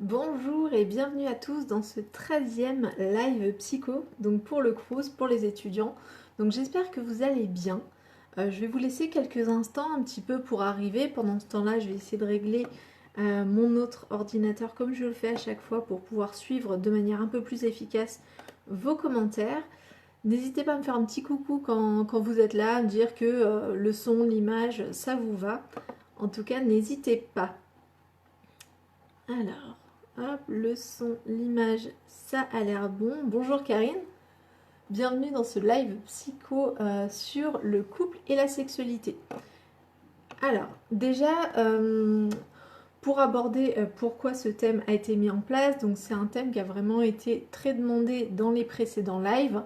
Bonjour et bienvenue à tous dans ce 13e live psycho, donc pour le Crous, pour les étudiants. Donc j'espère que vous allez bien. Je vais vous laisser quelques instants un petit peu pour arriver. Pendant ce temps-là, je vais essayer de régler mon autre ordinateur comme je le fais à chaque fois pour pouvoir suivre de manière un peu plus efficace vos commentaires. N'hésitez pas à me faire un petit coucou quand vous êtes là, à me dire que le son, l'image, ça vous va. En tout cas, n'hésitez pas. Alors, hop, le son, l'image, ça a l'air bon. Bonjour Karine, bienvenue dans ce live psycho sur le couple et la sexualité. Alors, déjà, pour aborder pourquoi ce thème a été mis en place, donc c'est un thème qui a vraiment été très demandé dans les précédents lives.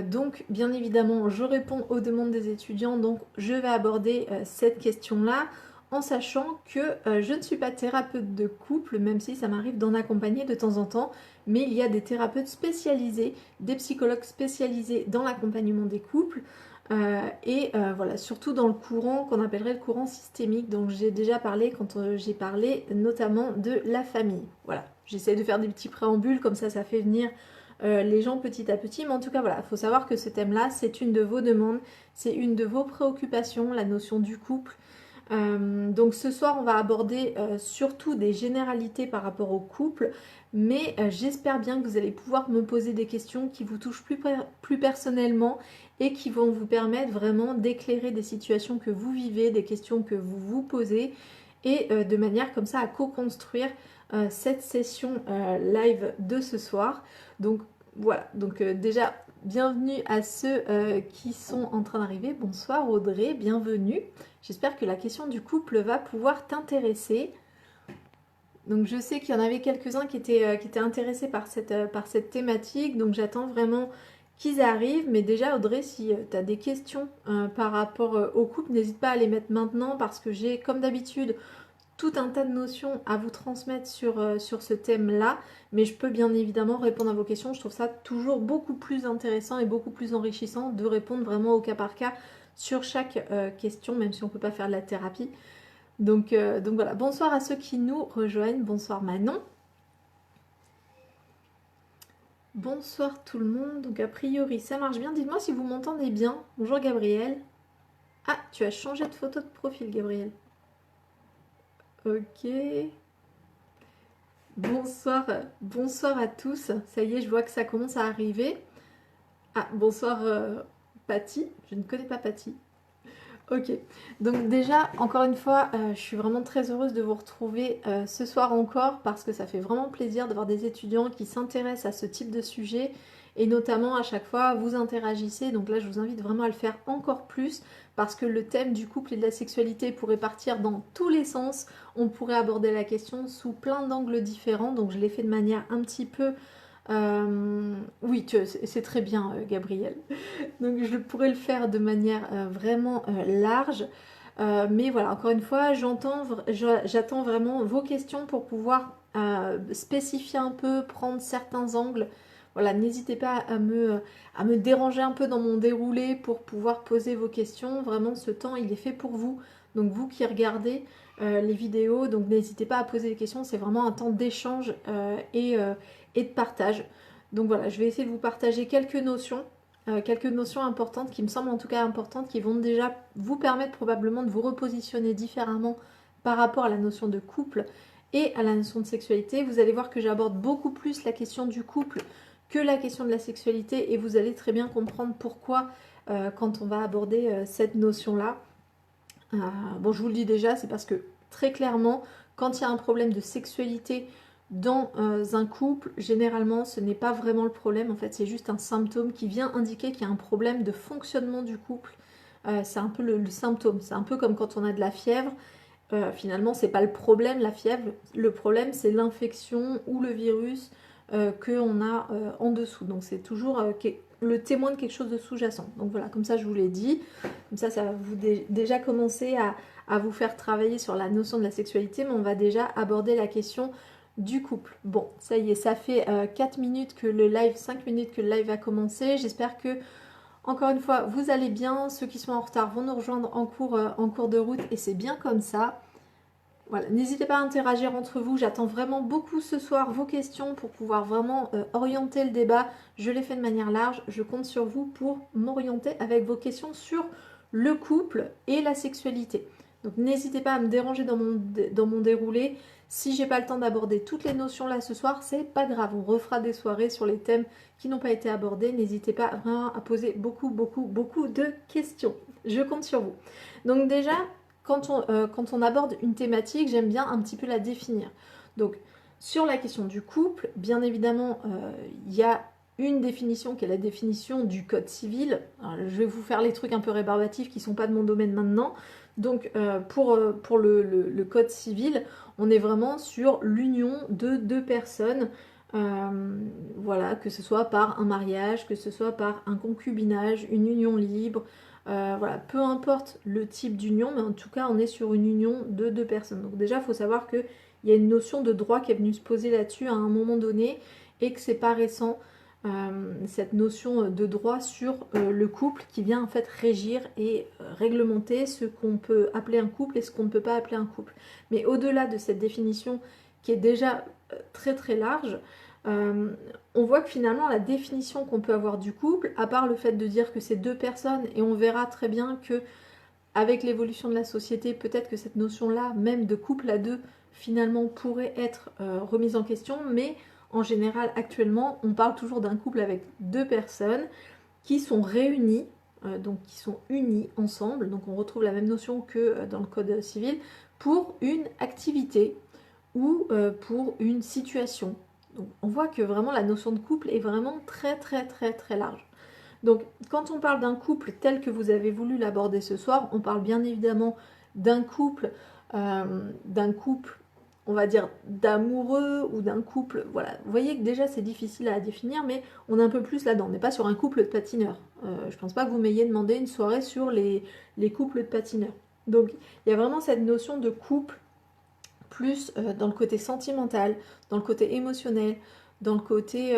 Donc, bien évidemment, je réponds aux demandes des étudiants, donc je vais aborder cette question-là en sachant que je ne suis pas thérapeute de couple, même si ça m'arrive d'en accompagner de temps en temps, mais il y a des thérapeutes spécialisés, des psychologues spécialisés dans l'accompagnement des couples, voilà, surtout dans le courant qu'on appellerait le courant systémique, dont j'ai déjà parlé quand j'ai parlé notamment de la famille. Voilà, j'essaie de faire des petits préambules, comme ça fait venir les gens petit à petit, mais en tout cas voilà, il faut savoir que ce thème-là, c'est une de vos demandes, c'est une de vos préoccupations, la notion du couple. Donc ce soir, on va aborder surtout des généralités par rapport au couple, mais j'espère bien que vous allez pouvoir me poser des questions qui vous touchent plus personnellement et qui vont vous permettre vraiment d'éclairer des situations que vous vivez, des questions que vous vous posez, et de manière comme ça à co-construire cette session live de ce soir. Donc voilà, donc déjà, bienvenue à ceux qui sont en train d'arriver. Bonsoir Audrey, bienvenue. J'espère que la question du couple va pouvoir t'intéresser. Donc je sais qu'il y en avait quelques-uns qui étaient intéressés par cette thématique, donc j'attends vraiment qu'ils arrivent. Mais déjà Audrey, si tu as des questions par rapport au couple, n'hésite pas à les mettre maintenant parce que j'ai, comme d'habitude, tout un tas de notions à vous transmettre sur ce thème-là, mais je peux bien évidemment répondre à vos questions. Je trouve ça toujours beaucoup plus intéressant et beaucoup plus enrichissant de répondre vraiment au cas par cas sur chaque question, même si on ne peut pas faire de la thérapie. Donc voilà, bonsoir à ceux qui nous rejoignent, bonsoir Manon. Bonsoir tout le monde, donc a priori ça marche bien. Dites-moi si vous m'entendez bien. Bonjour Gabriel. Ah, tu as changé de photo de profil Gabriel. Ok. Bonsoir, bonsoir à tous. Ça y est, je vois que ça commence à arriver. Ah, bonsoir Patty. Je ne connais pas Patty. Ok. Donc déjà, encore une fois, je suis vraiment très heureuse de vous retrouver ce soir encore parce que ça fait vraiment plaisir d'avoir des étudiants qui s'intéressent à ce type de sujet et notamment à chaque fois vous interagissez. Donc là, je vous invite vraiment à le faire encore plus parce que le thème du couple et de la sexualité pourrait partir dans tous les sens. On pourrait aborder la question sous plein d'angles différents. Donc je l'ai fait de manière un petit peu... Oui, c'est très bien, Gabriel. Donc je pourrais le faire de manière vraiment large. Mais voilà, encore une fois, j'attends vraiment vos questions pour pouvoir spécifier un peu, prendre certains angles. Voilà, n'hésitez pas à me déranger un peu dans mon déroulé pour pouvoir poser vos questions. Vraiment, ce temps, il est fait pour vous. Donc vous qui regardez les vidéos, donc n'hésitez pas à poser des questions. C'est vraiment un temps d'échange et de partage. Donc voilà, je vais essayer de vous partager quelques notions importantes qui me semblent en tout cas importantes, qui vont déjà vous permettre probablement de vous repositionner différemment par rapport à la notion de couple et à la notion de sexualité. Vous allez voir que j'aborde beaucoup plus la question du couple que la question de la sexualité et vous allez très bien comprendre pourquoi quand on va aborder cette notion-là. Bon, je vous le dis déjà, c'est parce que très clairement, quand il y a un problème de sexualité dans un couple, généralement, ce n'est pas vraiment le problème. En fait, c'est juste un symptôme qui vient indiquer qu'il y a un problème de fonctionnement du couple. C'est un peu le symptôme. C'est un peu comme quand on a de la fièvre. Finalement, c'est pas le problème, la fièvre. Le problème, c'est l'infection ou le virus qu'on a en dessous. Donc, c'est toujours le témoin de quelque chose de sous-jacent. Donc voilà, comme ça, je vous l'ai dit. Comme ça va vous déjà commencer à vous faire travailler sur la notion de la sexualité, mais on va déjà aborder la question du couple. Bon, ça y est, ça fait 4 minutes que le live, 5 minutes que le live a commencé. J'espère que, encore une fois, vous allez bien. Ceux qui sont en retard vont nous rejoindre en cours de route et c'est bien comme ça. Voilà, n'hésitez pas à interagir entre vous, j'attends vraiment beaucoup ce soir vos questions pour pouvoir vraiment orienter le débat. Je l'ai fait de manière large, je compte sur vous pour m'orienter avec vos questions sur le couple et la sexualité. Donc n'hésitez pas à me déranger dans mon déroulé. Si j'ai pas le temps d'aborder toutes les notions là ce soir, c'est pas grave, on refera des soirées sur les thèmes qui n'ont pas été abordés. N'hésitez pas vraiment à poser beaucoup de questions. Je compte sur vous. Donc déjà, quand on aborde une thématique, j'aime bien un petit peu la définir. Donc, sur la question du couple, bien évidemment, il y a une définition qui est la définition du code civil. Alors, je vais vous faire les trucs un peu rébarbatifs qui ne sont pas de mon domaine maintenant. Donc, pour le code civil, on est vraiment sur l'union de deux personnes. Voilà, que ce soit par un mariage, que ce soit par un concubinage, une union libre, voilà, peu importe le type d'union, mais en tout cas, on est sur une union de deux personnes. Donc déjà, il faut savoir qu'il y a une notion de droit qui est venue se poser là-dessus à un moment donné et que c'est pas récent, cette notion de droit sur le couple qui vient en fait régir et réglementer ce qu'on peut appeler un couple et ce qu'on ne peut pas appeler un couple. Mais au-delà de cette définition qui est déjà très large, on voit que finalement la définition qu'on peut avoir du couple, à part le fait de dire que c'est deux personnes, et on verra très bien que avec l'évolution de la société, peut-être que cette notion-là, même de couple à deux, finalement pourrait être remise en question, mais en général actuellement, on parle toujours d'un couple avec deux personnes qui sont réunies, donc qui sont unies ensemble, donc on retrouve la même notion que dans le code civil, pour une activité ou pour une situation. Donc on voit que vraiment la notion de couple est vraiment très large. Donc quand on parle d'un couple tel que vous avez voulu l'aborder ce soir, on parle bien évidemment d'un couple, on va dire d'amoureux ou d'un couple, voilà. Vous voyez que déjà c'est difficile à définir, mais on est un peu plus là-dedans. On n'est pas sur un couple de patineurs. Je pense pas que vous m'ayez demandé une soirée sur les couples de patineurs. Donc il y a vraiment cette notion de couple plus dans le côté sentimental, dans le côté émotionnel, dans le côté...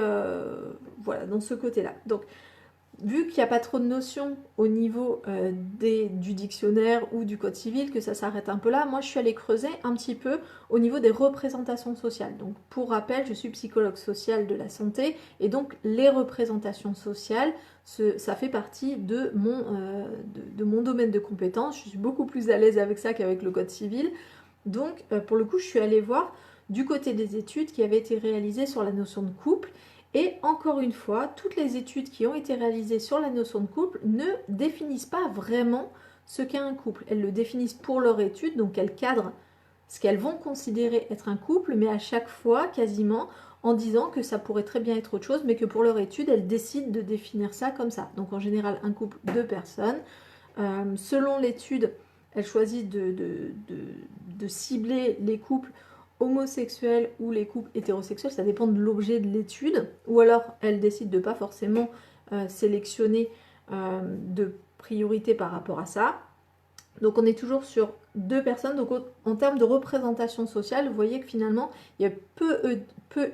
voilà, dans ce côté-là. Donc, vu qu'il n'y a pas trop de notions au niveau du dictionnaire ou du code civil, que ça s'arrête un peu là, moi je suis allée creuser un petit peu au niveau des représentations sociales. Donc, pour rappel, je suis psychologue social de la santé, et donc les représentations sociales, ça fait partie de mon domaine de compétences. Je suis beaucoup plus à l'aise avec ça qu'avec le code civil. Donc, pour le coup, je suis allée voir du côté des études qui avaient été réalisées sur la notion de couple. Et encore une fois, toutes les études qui ont été réalisées sur la notion de couple ne définissent pas vraiment ce qu'est un couple. Elles le définissent pour leur étude, donc elles cadrent ce qu'elles vont considérer être un couple, mais à chaque fois, quasiment, en disant que ça pourrait très bien être autre chose, mais que pour leur étude, elles décident de définir ça comme ça. Donc en général, un couple de personnes. Selon l'étude, elles choisissent de cibler les couples homosexuels ou les couples hétérosexuels, ça dépend de l'objet de l'étude, ou alors elles décident de ne pas forcément sélectionner de priorité par rapport à ça. Donc on est toujours sur deux personnes. Donc en termes de représentation sociale, vous voyez que finalement il y a peu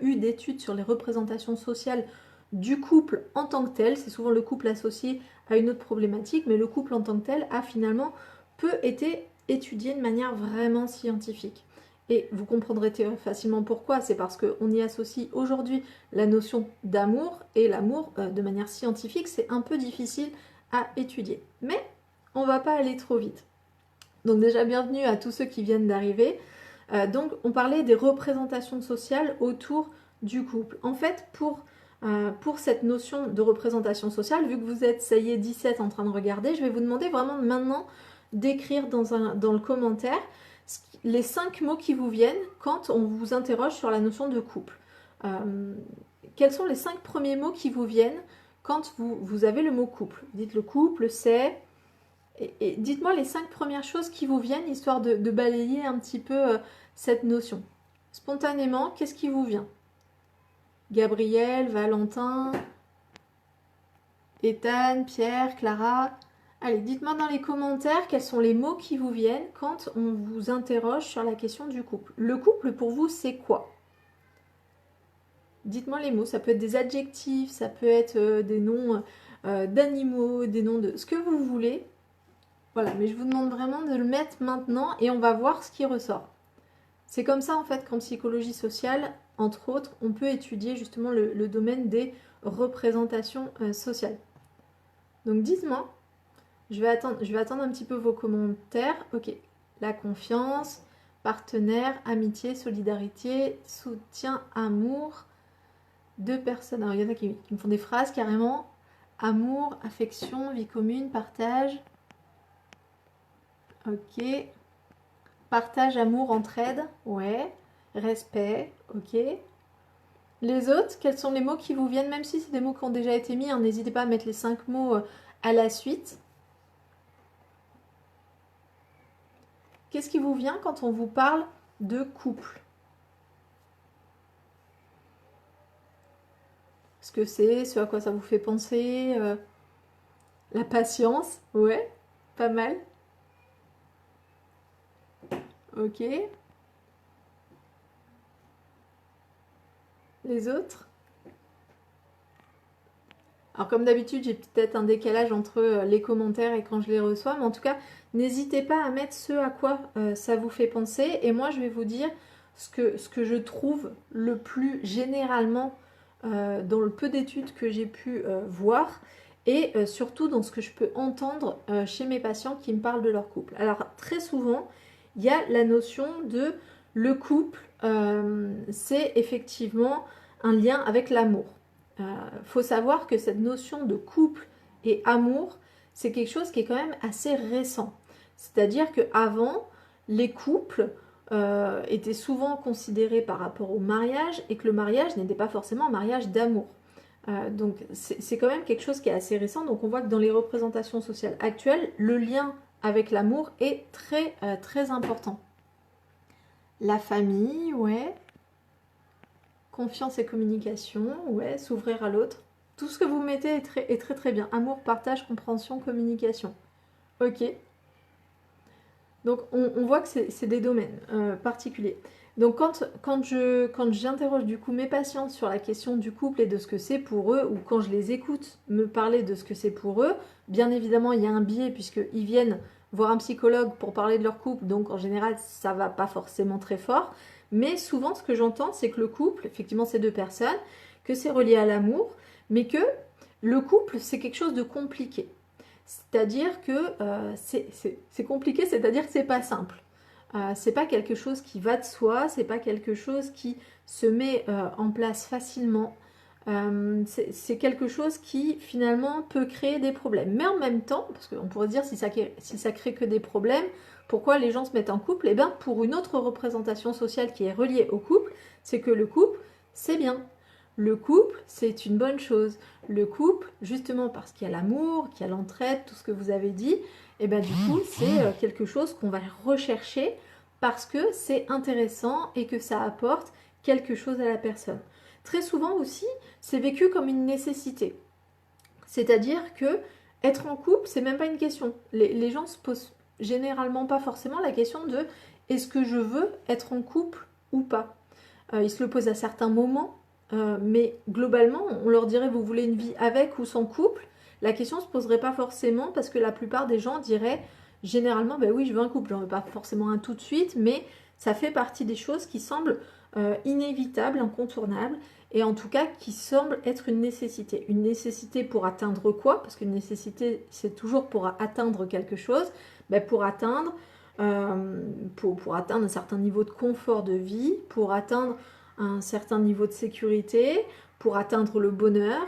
eu d'études sur les représentations sociales du couple en tant que tel. C'est souvent le couple associé à une autre problématique, mais le couple en tant que tel a finalement peu été étudié de manière vraiment scientifique. Et vous comprendrez facilement pourquoi. C'est parce qu'on y associe aujourd'hui la notion d'amour, et l'amour de manière scientifique, c'est un peu difficile à étudier. Mais on va pas aller trop vite. Donc déjà, bienvenue à tous ceux qui viennent d'arriver. Donc on parlait des représentations sociales autour du couple. En fait, pour cette notion de représentation sociale, vu que vous êtes, ça y est, 17 en train de regarder, je vais vous demander vraiment maintenant d'écrire dans le commentaire les 5 mots qui vous viennent quand on vous interroge sur la notion de couple. Quels sont les 5 premiers mots qui vous viennent quand vous avez le mot couple? Dites le couple, c'est... Et dites-moi les 5 premières choses qui vous viennent, histoire de balayer un petit peu cette notion. Spontanément, qu'est-ce qui vous vient? Gabriel, Valentin, Ethan, Pierre, Clara. Allez, dites-moi dans les commentaires quels sont les mots qui vous viennent quand on vous interroge sur la question du couple. Le couple, pour vous, c'est quoi? Dites-moi les mots. Ça peut être des adjectifs, ça peut être des noms d'animaux, des noms de ce que vous voulez. Voilà, mais je vous demande vraiment de le mettre maintenant et on va voir ce qui ressort. C'est comme ça en fait qu'en psychologie sociale, entre autres, on peut étudier justement le domaine des représentations sociales. Donc dites-moi, je vais attendre un petit peu vos commentaires. Ok, la confiance, partenaire, amitié, solidarité, soutien, amour, deux personnes. Alors il y en a qui me font des phrases carrément. Amour, affection, vie commune, partage. Ok. Partage, amour, entraide. Ouais. Respect. Ok. Les autres, quels sont les mots qui vous viennent, même si c'est des mots qui ont déjà été mis, hein, n'hésitez pas à mettre les 5 mots à la suite. Qu'est-ce qui vous vient quand on vous parle de couple? Ce que c'est, ce à quoi ça vous fait penser, la patience, ouais, pas mal. Ok. Les autres? Alors comme d'habitude, j'ai peut-être un décalage entre les commentaires et quand je les reçois, mais en tout cas, n'hésitez pas à mettre ce à quoi ça vous fait penser. Et moi, je vais vous dire ce que je trouve le plus généralement dans le peu d'études que j'ai pu voir et surtout dans ce que je peux entendre chez mes patients qui me parlent de leur couple. Alors très souvent, il y a la notion de le couple, c'est effectivement un lien avec l'amour. Faut savoir que cette notion de couple et amour, c'est quelque chose qui est quand même assez récent. C'est-à-dire qu'avant, les couples étaient souvent considérés par rapport au mariage et que le mariage n'était pas forcément un mariage d'amour. Donc c'est quand même quelque chose qui est assez récent. Donc on voit que dans les représentations sociales actuelles, le lien avec l'amour est très important. La famille, ouais. Confiance et communication, ouais, s'ouvrir à l'autre. Tout ce que vous mettez est très bien. Amour, partage, compréhension, communication. Ok. Donc on voit que c'est des domaines particuliers. Donc quand j'interroge du coup mes patients sur la question du couple et de ce que c'est pour eux, ou quand je les écoute me parler de ce que c'est pour eux, bien évidemment il y a un biais puisqu'ils viennent voir un psychologue pour parler de leur couple, donc en général ça va pas forcément très fort. Mais souvent ce que j'entends c'est que le couple, effectivement c'est deux personnes, que c'est relié à l'amour, mais que le couple c'est quelque chose de compliqué. C'est-à-dire que c'est compliqué, c'est-à-dire que c'est pas simple. C'est pas quelque chose qui va de soi, c'est pas quelque chose qui se met en place facilement. C'est quelque chose qui finalement peut créer des problèmes. Mais en même temps, parce qu'on pourrait dire si ça crée que des problèmes, pourquoi les gens se mettent en couple? Eh bien pour une autre représentation sociale qui est reliée au couple, c'est que le couple, c'est bien. Le couple, c'est une bonne chose. Le couple, justement parce qu'il y a l'amour, qu'il y a l'entraide, tout ce que vous avez dit, et bien du coup, c'est quelque chose qu'on va rechercher parce que c'est intéressant et que ça apporte quelque chose à la personne. Très souvent aussi, c'est vécu comme une nécessité. C'est-à-dire que être en couple, c'est même pas une question. Les gens se posent généralement pas forcément la question de est-ce que je veux être en couple ou pas. Ils se le posent à certains moments, mais globalement, on leur dirait vous voulez une vie avec ou sans couple. La question ne se poserait pas forcément parce que la plupart des gens diraient généralement ben oui je veux un couple, j'en veux pas forcément un tout de suite, mais ça fait partie des choses qui semblent inévitables, incontournables, et en tout cas qui semblent être une nécessité. Une nécessité pour atteindre quoi? Parce qu'une nécessité c'est toujours pour atteindre quelque chose, ben pour atteindre un certain niveau de confort de vie, pour atteindre un certain niveau de sécurité, pour atteindre le bonheur,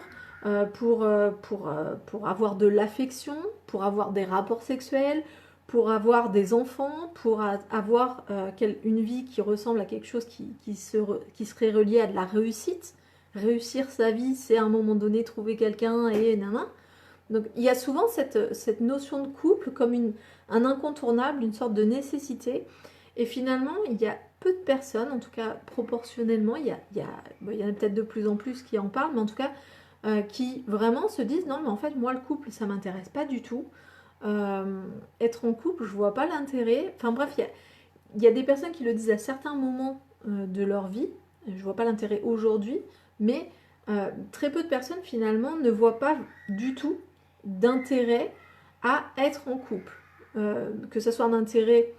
pour avoir de l'affection, pour avoir des rapports sexuels, pour avoir des enfants, pour avoir une vie qui ressemble à quelque chose qui serait relié à de la réussite. Réussir sa vie, c'est à un moment donné trouver quelqu'un et nanana. Donc il y a souvent cette notion de couple comme un incontournable, une sorte de nécessité. Et finalement, il y a peu de personnes, en tout cas proportionnellement, il y en a peut-être de plus en plus qui en parlent, mais en tout cas qui vraiment se disent non mais en fait moi le couple ça m'intéresse pas du tout. Être en couple, je vois pas l'intérêt. Enfin bref, il y a des personnes qui le disent à certains moments de leur vie. Je vois pas l'intérêt aujourd'hui, mais très peu de personnes finalement ne voient pas du tout d'intérêt à être en couple. Que ce soit un intérêt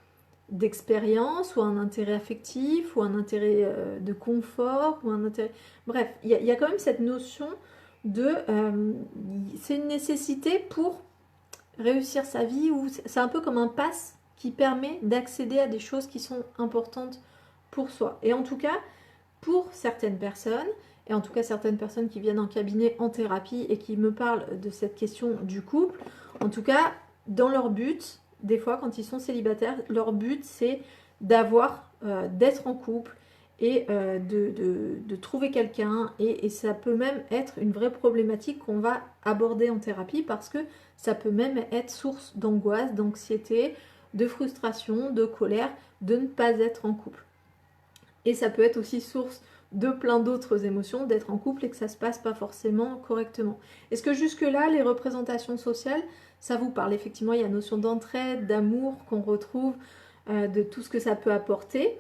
d'expérience, ou un intérêt affectif, ou un intérêt de confort, ou un intérêt... Bref, il y a quand même cette notion de... c'est une nécessité pour réussir sa vie, ou c'est un peu comme un pass qui permet d'accéder à des choses qui sont importantes pour soi. Et en tout cas, pour certaines personnes, et en tout cas certaines personnes qui viennent en cabinet en thérapie et qui me parlent de cette question du couple, en tout cas, dans leur but, des fois quand ils sont célibataires, leur but c'est d'être en couple et de trouver quelqu'un, et ça peut même être une vraie problématique qu'on va aborder en thérapie, parce que ça peut même être source d'angoisse, d'anxiété, de frustration, de colère, de ne pas être en couple. Et ça peut être aussi source de plein d'autres émotions, d'être en couple et que ça ne se passe pas forcément correctement. Est-ce que jusque-là, les représentations sociales, ça vous parle? Effectivement, il y a la notion d'entraide, d'amour qu'on retrouve, de tout ce que ça peut apporter.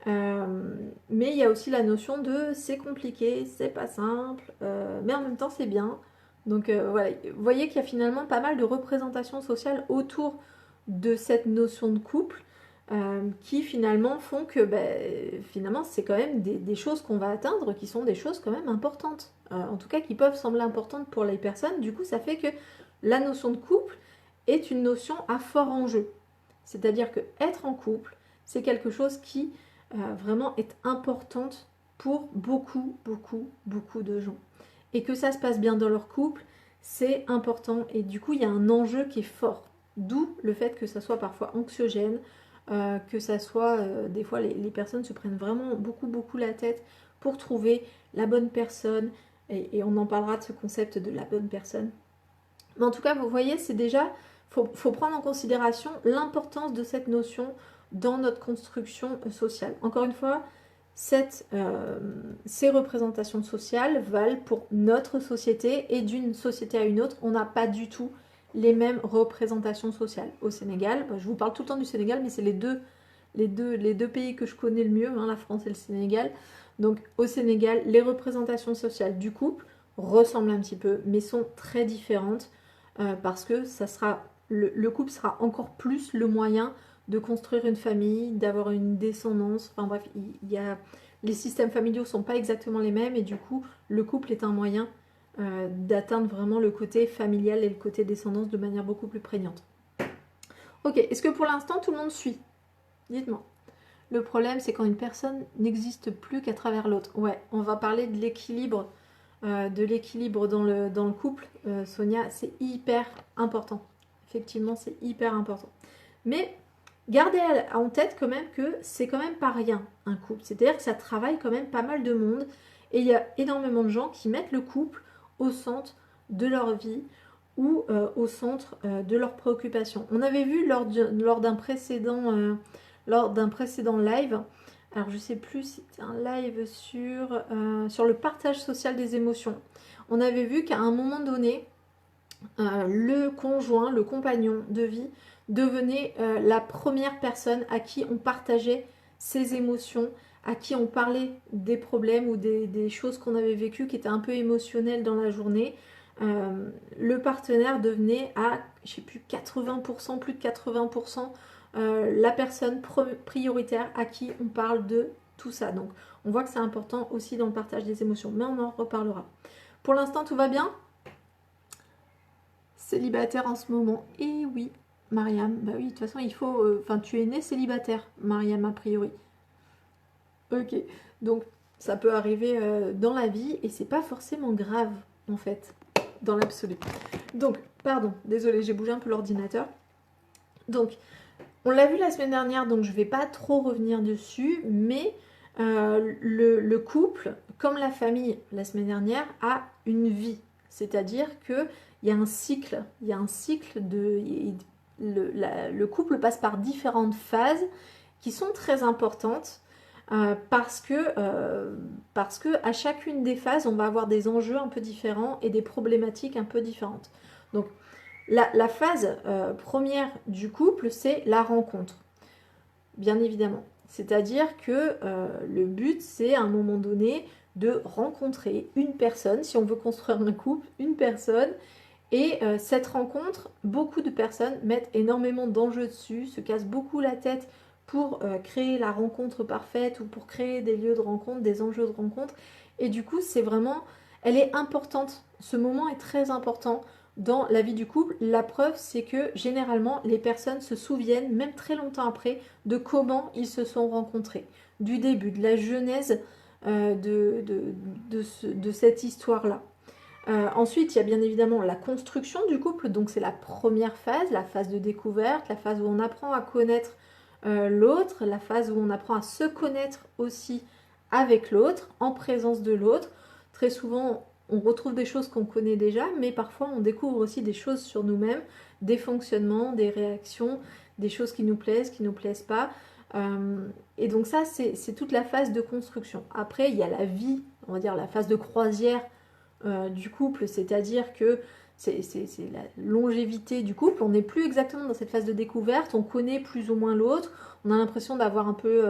Mais il y a aussi la notion de c'est compliqué, c'est pas simple, mais en même temps c'est bien. Donc voilà, vous voyez qu'il y a finalement pas mal de représentations sociales autour de cette notion de couple, qui finalement font que finalement c'est quand même des choses qu'on va atteindre, qui sont des choses quand même importantes, en tout cas qui peuvent sembler importantes pour les personnes. Du coup ça fait que la notion de couple est une notion à fort enjeu, c'est-à-dire que être en couple c'est quelque chose qui vraiment est importante pour beaucoup de gens, et que ça se passe bien dans leur couple c'est important, et du coup il y a un enjeu qui est fort, d'où le fait que ça soit parfois anxiogène, que ça soit des fois les personnes se prennent vraiment beaucoup la tête pour trouver la bonne personne, et on en parlera de ce concept de la bonne personne. Mais en tout cas vous voyez, c'est déjà faut prendre en considération l'importance de cette notion dans notre construction sociale. Encore une fois, ces représentations sociales valent pour notre société, et d'une société à une autre, on n'a pas du tout les mêmes représentations sociales. Au Sénégal, je vous parle tout le temps du Sénégal, mais c'est les deux pays que je connais le mieux, hein, la France et le Sénégal. Donc au Sénégal, les représentations sociales du couple ressemblent un petit peu, mais sont très différentes, parce que le couple sera encore plus le moyen de construire une famille, d'avoir une descendance. Enfin bref, les systèmes familiaux ne sont pas exactement les mêmes, et du coup, le couple est un moyen d'atteindre vraiment le côté familial et le côté descendance de manière beaucoup plus prégnante. Ok, est-ce que pour l'instant tout le monde suit? Dites-moi. Le problème, c'est quand une personne n'existe plus qu'à travers l'autre. Ouais, on va parler de l'équilibre dans le couple. Sonia, c'est hyper important. Effectivement, c'est hyper important. Mais gardez en tête quand même que c'est quand même pas rien, un couple. C'est-à-dire que ça travaille quand même pas mal de monde, et il y a énormément de gens qui mettent le couple au centre de leur vie, ou au centre de leurs préoccupations. On avait vu lors d'un précédent live, alors je sais plus si c'était un live sur le partage social des émotions. On avait vu qu'à un moment donné, le conjoint, le compagnon de vie devenait la première personne à qui on partageait ses émotions, à qui on parlait des problèmes ou des choses qu'on avait vécues qui étaient un peu émotionnelles dans la journée. Le partenaire devenait à, je sais plus, 80%, plus de 80%, la personne prioritaire à qui on parle de tout ça. Donc on voit que c'est important aussi dans le partage des émotions, mais on en reparlera. Pour l'instant, tout va bien? Célibataire en ce moment. Et oui, Mariam, bah oui, de toute façon, il faut... Enfin, tu es née célibataire, Mariam, a priori. Ok, donc ça peut arriver dans la vie, et c'est pas forcément grave, en fait, dans l'absolu. Donc, pardon, désolée, j'ai bougé un peu l'ordinateur. Donc, on l'a vu la semaine dernière, donc je vais pas trop revenir dessus, mais le couple, comme la famille la semaine dernière, a une vie. C'est-à-dire qu'il y a un cycle, le couple passe par différentes phases qui sont très importantes, parce que à chacune des phases, on va avoir des enjeux un peu différents et des problématiques un peu différentes. Donc, la phase première du couple, c'est la rencontre, bien évidemment. C'est-à-dire que le but, c'est à un moment donné de rencontrer une personne, si on veut construire un couple, une personne. Et cette rencontre, beaucoup de personnes mettent énormément d'enjeux dessus, se cassent beaucoup la tête pour créer la rencontre parfaite ou pour créer des lieux de rencontre, des enjeux de rencontre. Et du coup, c'est vraiment, elle est importante. Ce moment est très important dans la vie du couple. La preuve, c'est que généralement, les personnes se souviennent, même très longtemps après, de comment ils se sont rencontrés, du début, de la genèse de cette histoire-là. Ensuite, il y a bien évidemment la construction du couple, donc c'est la première phase, la phase de découverte, la phase où on apprend à connaître l'autre, la phase où on apprend à se connaître aussi avec l'autre, en présence de l'autre. Très souvent, on retrouve des choses qu'on connaît déjà, mais parfois on découvre aussi des choses sur nous-mêmes, des fonctionnements, des réactions, des choses qui nous plaisent pas. Et donc ça, c'est toute la phase de construction. Après, il y a la vie, on va dire la phase de croisière du couple, c'est-à-dire que c'est la longévité du couple. On n'est plus exactement dans cette phase de découverte, on connaît plus ou moins l'autre, on a l'impression d'avoir un peu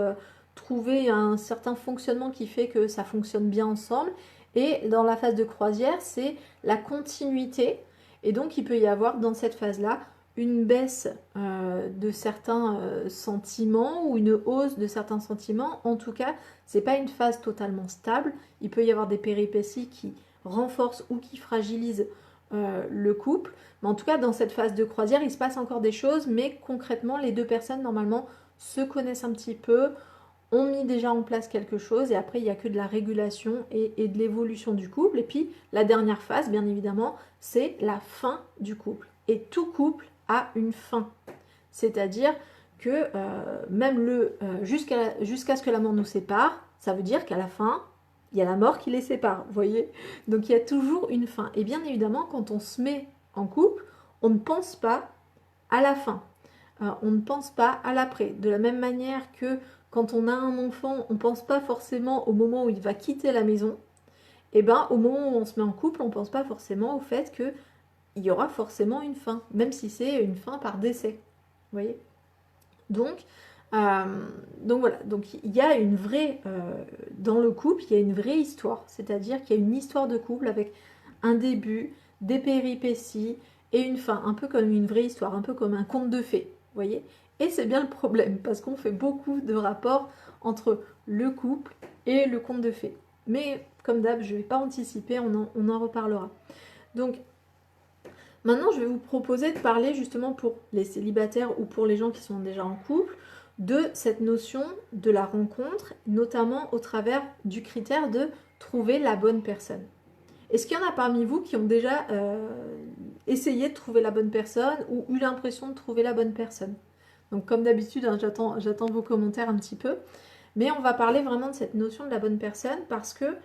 trouvé un certain fonctionnement qui fait que ça fonctionne bien ensemble. Et dans la phase de croisière, c'est la continuité. Et donc, il peut y avoir dans cette phase-là une baisse de certains sentiments ou une hausse de certains sentiments. En tout cas, c'est pas une phase totalement stable. Il peut y avoir des péripéties qui renforcent ou qui fragilisent le couple. Mais en tout cas, dans cette phase de croisière, il se passe encore des choses, mais concrètement, les deux personnes, normalement, se connaissent un petit peu, ont mis déjà en place quelque chose, et après, il n'y a que de la régulation et de l'évolution du couple. Et puis, la dernière phase, bien évidemment, c'est la fin du couple. Et tout couple a une fin. C'est-à-dire que même jusqu'à ce que la mort nous sépare, ça veut dire qu'à la fin, il y a la mort qui les sépare, vous voyez. Donc il y a toujours une fin. Et bien évidemment, quand on se met en couple, on ne pense pas à la fin. On ne pense pas à l'après. De la même manière que quand on a un enfant, on ne pense pas forcément au moment où il va quitter la maison. Et bien au moment où on se met en couple, on ne pense pas forcément au fait qu'il y aura forcément une fin, même si c'est une fin par décès. Vous voyez. Donc voilà, donc il y a une vraie, dans le couple, il y a une vraie histoire, c'est-à-dire qu'il y a une histoire de couple avec un début, des péripéties et une fin, un peu comme une vraie histoire, un peu comme un conte de fées, vous voyez. Et c'est bien le problème, parce qu'on fait beaucoup de rapports entre le couple et le conte de fées. Mais comme d'hab, je ne vais pas anticiper, on en reparlera. Donc maintenant, je vais vous proposer de parler justement pour les célibataires ou pour les gens qui sont déjà en couple de cette notion de la rencontre, notamment au travers du critère de trouver la bonne personne. Est-ce qu'il y en a parmi vous qui ont déjà essayé de trouver la bonne personne ou eu l'impression de trouver la bonne personne? Donc comme d'habitude, hein, j'attends vos commentaires un petit peu. Mais on va parler vraiment de cette notion de la bonne personne parce que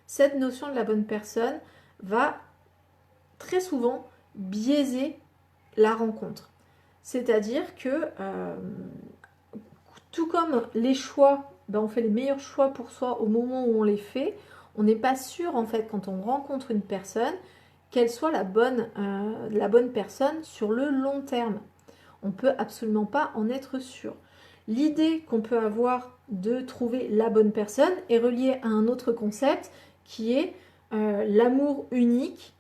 cette notion de la bonne personne va très souvent biaiser la rencontre. C'est-à-dire que tout comme les choix, ben on fait les meilleurs choix pour soi au moment où on les fait, on n'est pas sûr en fait quand on rencontre une personne qu'elle soit la bonne personne sur le long terme. On ne peut absolument pas en être sûr. L'idée qu'on peut avoir de trouver la bonne personne est reliée à un autre concept qui est l'amour unique.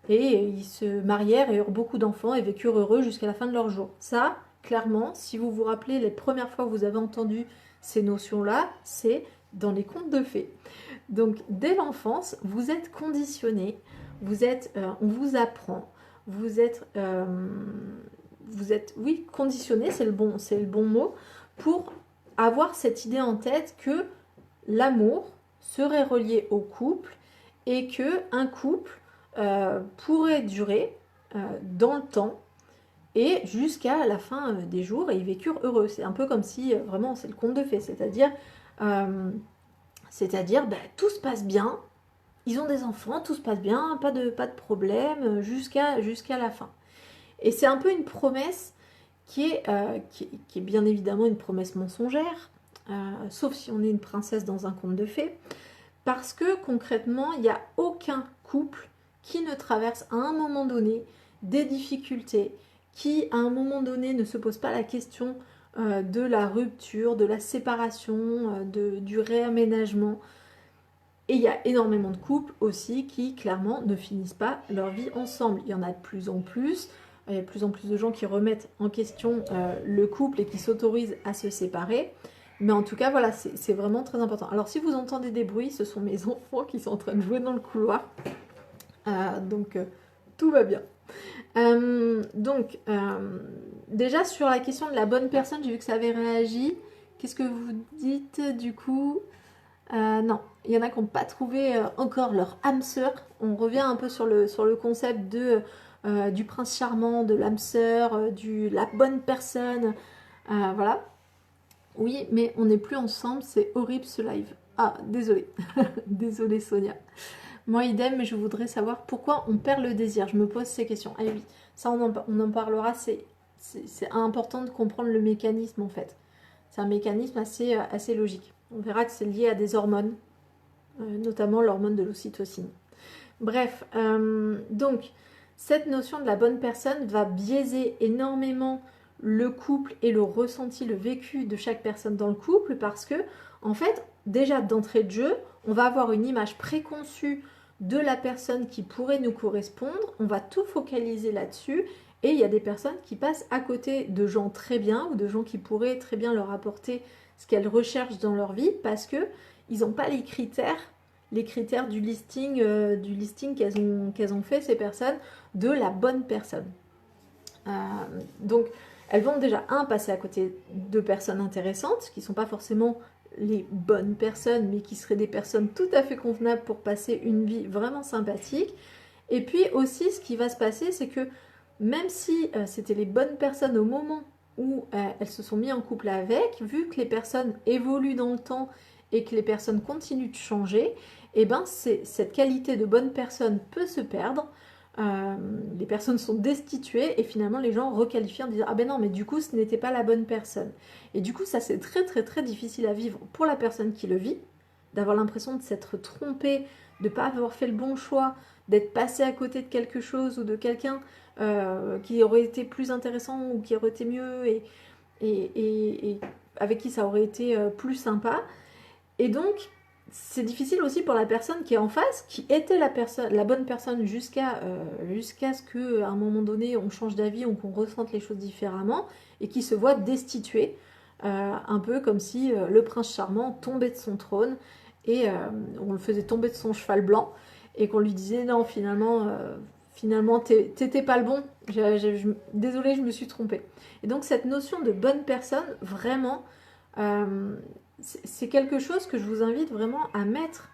Et ils se marièrent et eurent beaucoup d'enfants et vécurent heureux jusqu'à la fin de leur jour. Ça, clairement, si vous vous rappelez les premières fois que vous avez entendu ces notions-là, c'est dans les contes de fées. Donc, dès l'enfance, vous êtes conditionné, on vous apprend, vous êtes oui, conditionné, c'est le bon mot, pour avoir cette idée en tête que l'amour serait relié au couple et que un couple pourrait durer dans le temps et jusqu'à la fin des jours et ils vécurent heureux. C'est un peu comme si vraiment c'est le conte de fées, c'est-à-dire tout se passe bien, ils ont des enfants, tout se passe bien, pas de problème jusqu'à la fin. Et c'est un peu une promesse qui est bien évidemment une promesse mensongère, sauf si on est une princesse dans un conte de fées, parce que concrètement, il n'y a aucun couple qui ne traverse à un moment donné des difficultés, qui à un moment donné ne se pose pas la question de la rupture, de la séparation, du réaménagement. Et il y a énormément de couples aussi qui clairement ne finissent pas leur vie ensemble. Il y en a de plus en plus. Il y a de plus en plus de gens qui remettent en question le couple et qui s'autorisent à se séparer. Mais en tout cas, voilà, c'est vraiment très important. Alors, si vous entendez des bruits, ce sont mes enfants qui sont en train de jouer dans le couloir. Donc, tout va bien. Déjà, sur la question de la bonne personne, j'ai vu que ça avait réagi. Qu'est-ce que vous dites, du coup? Non, il y en a qui n'ont pas trouvé encore leur âme sœur. On revient un peu sur le concept du prince charmant, de l'âme sœur, la bonne personne. Voilà. Oui, mais on n'est plus ensemble, c'est horrible ce live. Ah, désolée. Désolée Sonia. Moi idem, mais je voudrais savoir pourquoi on perd le désir. Je me pose ces questions. Ah oui, ça on en parlera, c'est important de comprendre le mécanisme en fait. C'est un mécanisme assez logique. On verra que c'est lié à des hormones, notamment l'hormone de l'ocytocine. Bref, donc cette notion de la bonne personne va biaiser énormément le couple et le ressenti, le vécu de chaque personne dans le couple parce que, en fait, déjà d'entrée de jeu, on va avoir une image préconçue de la personne qui pourrait nous correspondre, on va tout focaliser là-dessus et il y a des personnes qui passent à côté de gens très bien ou de gens qui pourraient très bien leur apporter ce qu'elles recherchent dans leur vie parce que ils n'ont pas les critères du listing qu'elles ont fait ces personnes de la bonne personne. Donc elles vont déjà passer à côté de personnes intéressantes qui ne sont pas forcément les bonnes personnes mais qui seraient des personnes tout à fait convenables pour passer une vie vraiment sympathique. Et puis aussi ce qui va se passer c'est que même si c'était les bonnes personnes au moment où elles se sont mises en couple avec, vu que les personnes évoluent dans le temps et que les personnes continuent de changer, et ben cette qualité de bonne personne peut se perdre. Les personnes sont destituées et finalement les gens requalifient en disant ah ben non mais du coup ce n'était pas la bonne personne. Et du coup ça c'est très très très difficile à vivre pour la personne qui le vit, d'avoir l'impression de s'être trompée, de ne pas avoir fait le bon choix, d'être passé à côté de quelque chose ou de quelqu'un qui aurait été plus intéressant ou qui aurait été mieux et avec qui ça aurait été plus sympa. Et donc, c'est difficile aussi pour la personne qui est en face, qui était la bonne personne jusqu'à ce qu'à un moment donné, on change d'avis ou qu'on ressente les choses différemment, et qui se voit destituée, un peu comme si le prince charmant tombait de son trône, et on le faisait tomber de son cheval blanc, et qu'on lui disait non, finalement t'étais pas le bon, désolée, je me suis trompée. Et donc cette notion de bonne personne, vraiment... c'est quelque chose que je vous invite vraiment à mettre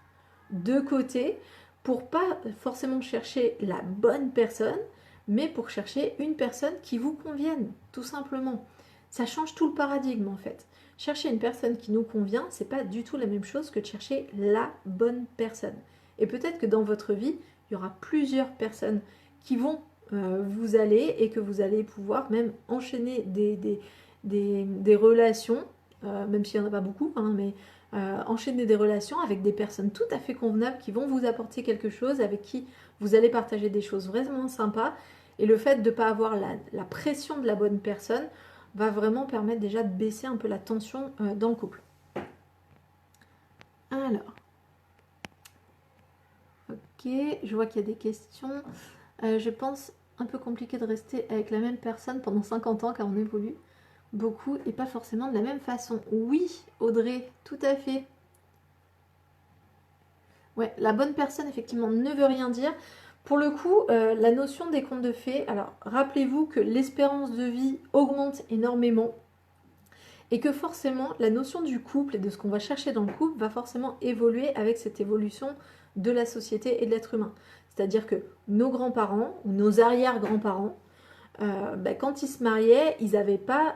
de côté pour pas forcément chercher la bonne personne, mais pour chercher une personne qui vous convienne, tout simplement. Ça change tout le paradigme en fait. Chercher une personne qui nous convient, c'est pas du tout la même chose que de chercher la bonne personne. Et peut-être que dans votre vie, il y aura plusieurs personnes qui vont vous aller et que vous allez pouvoir même enchaîner des relations. Même s'il n'y en a pas beaucoup, hein, mais enchaîner des relations avec des personnes tout à fait convenables qui vont vous apporter quelque chose, avec qui vous allez partager des choses vraiment sympas. Et le fait de ne pas avoir la pression de la bonne personne va vraiment permettre déjà de baisser un peu la tension dans le couple. Alors, ok, je vois qu'il y a des questions. Je pense un peu compliqué de rester avec la même personne pendant 50 ans car on évolue beaucoup et pas forcément de la même façon. Oui, Audrey, tout à fait. Ouais, la bonne personne, effectivement, ne veut rien dire. Pour le coup, la notion des contes de fées, alors rappelez-vous que l'espérance de vie augmente énormément et que forcément, la notion du couple et de ce qu'on va chercher dans le couple va forcément évoluer avec cette évolution de la société et de l'être humain. C'est-à-dire que nos grands-parents ou nos arrière-grands-parents, quand ils se mariaient, ils n'avaient pas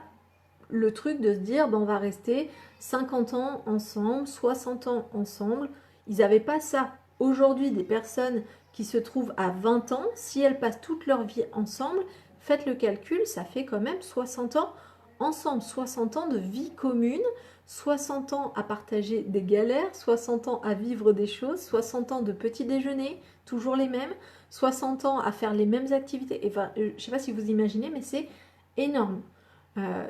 le truc de se dire on va rester 50 ans ensemble, 60 ans ensemble. Ils n'avaient pas ça. Aujourd'hui, des personnes qui se trouvent à 20 ans, si elles passent toute leur vie ensemble, faites le calcul, ça fait quand même 60 ans ensemble, 60 ans de vie commune, 60 ans à partager des galères, 60 ans à vivre des choses, 60 ans de petits déjeuners, toujours les mêmes, 60 ans à faire les mêmes activités. Enfin, je ne sais pas si vous imaginez, mais c'est énorme.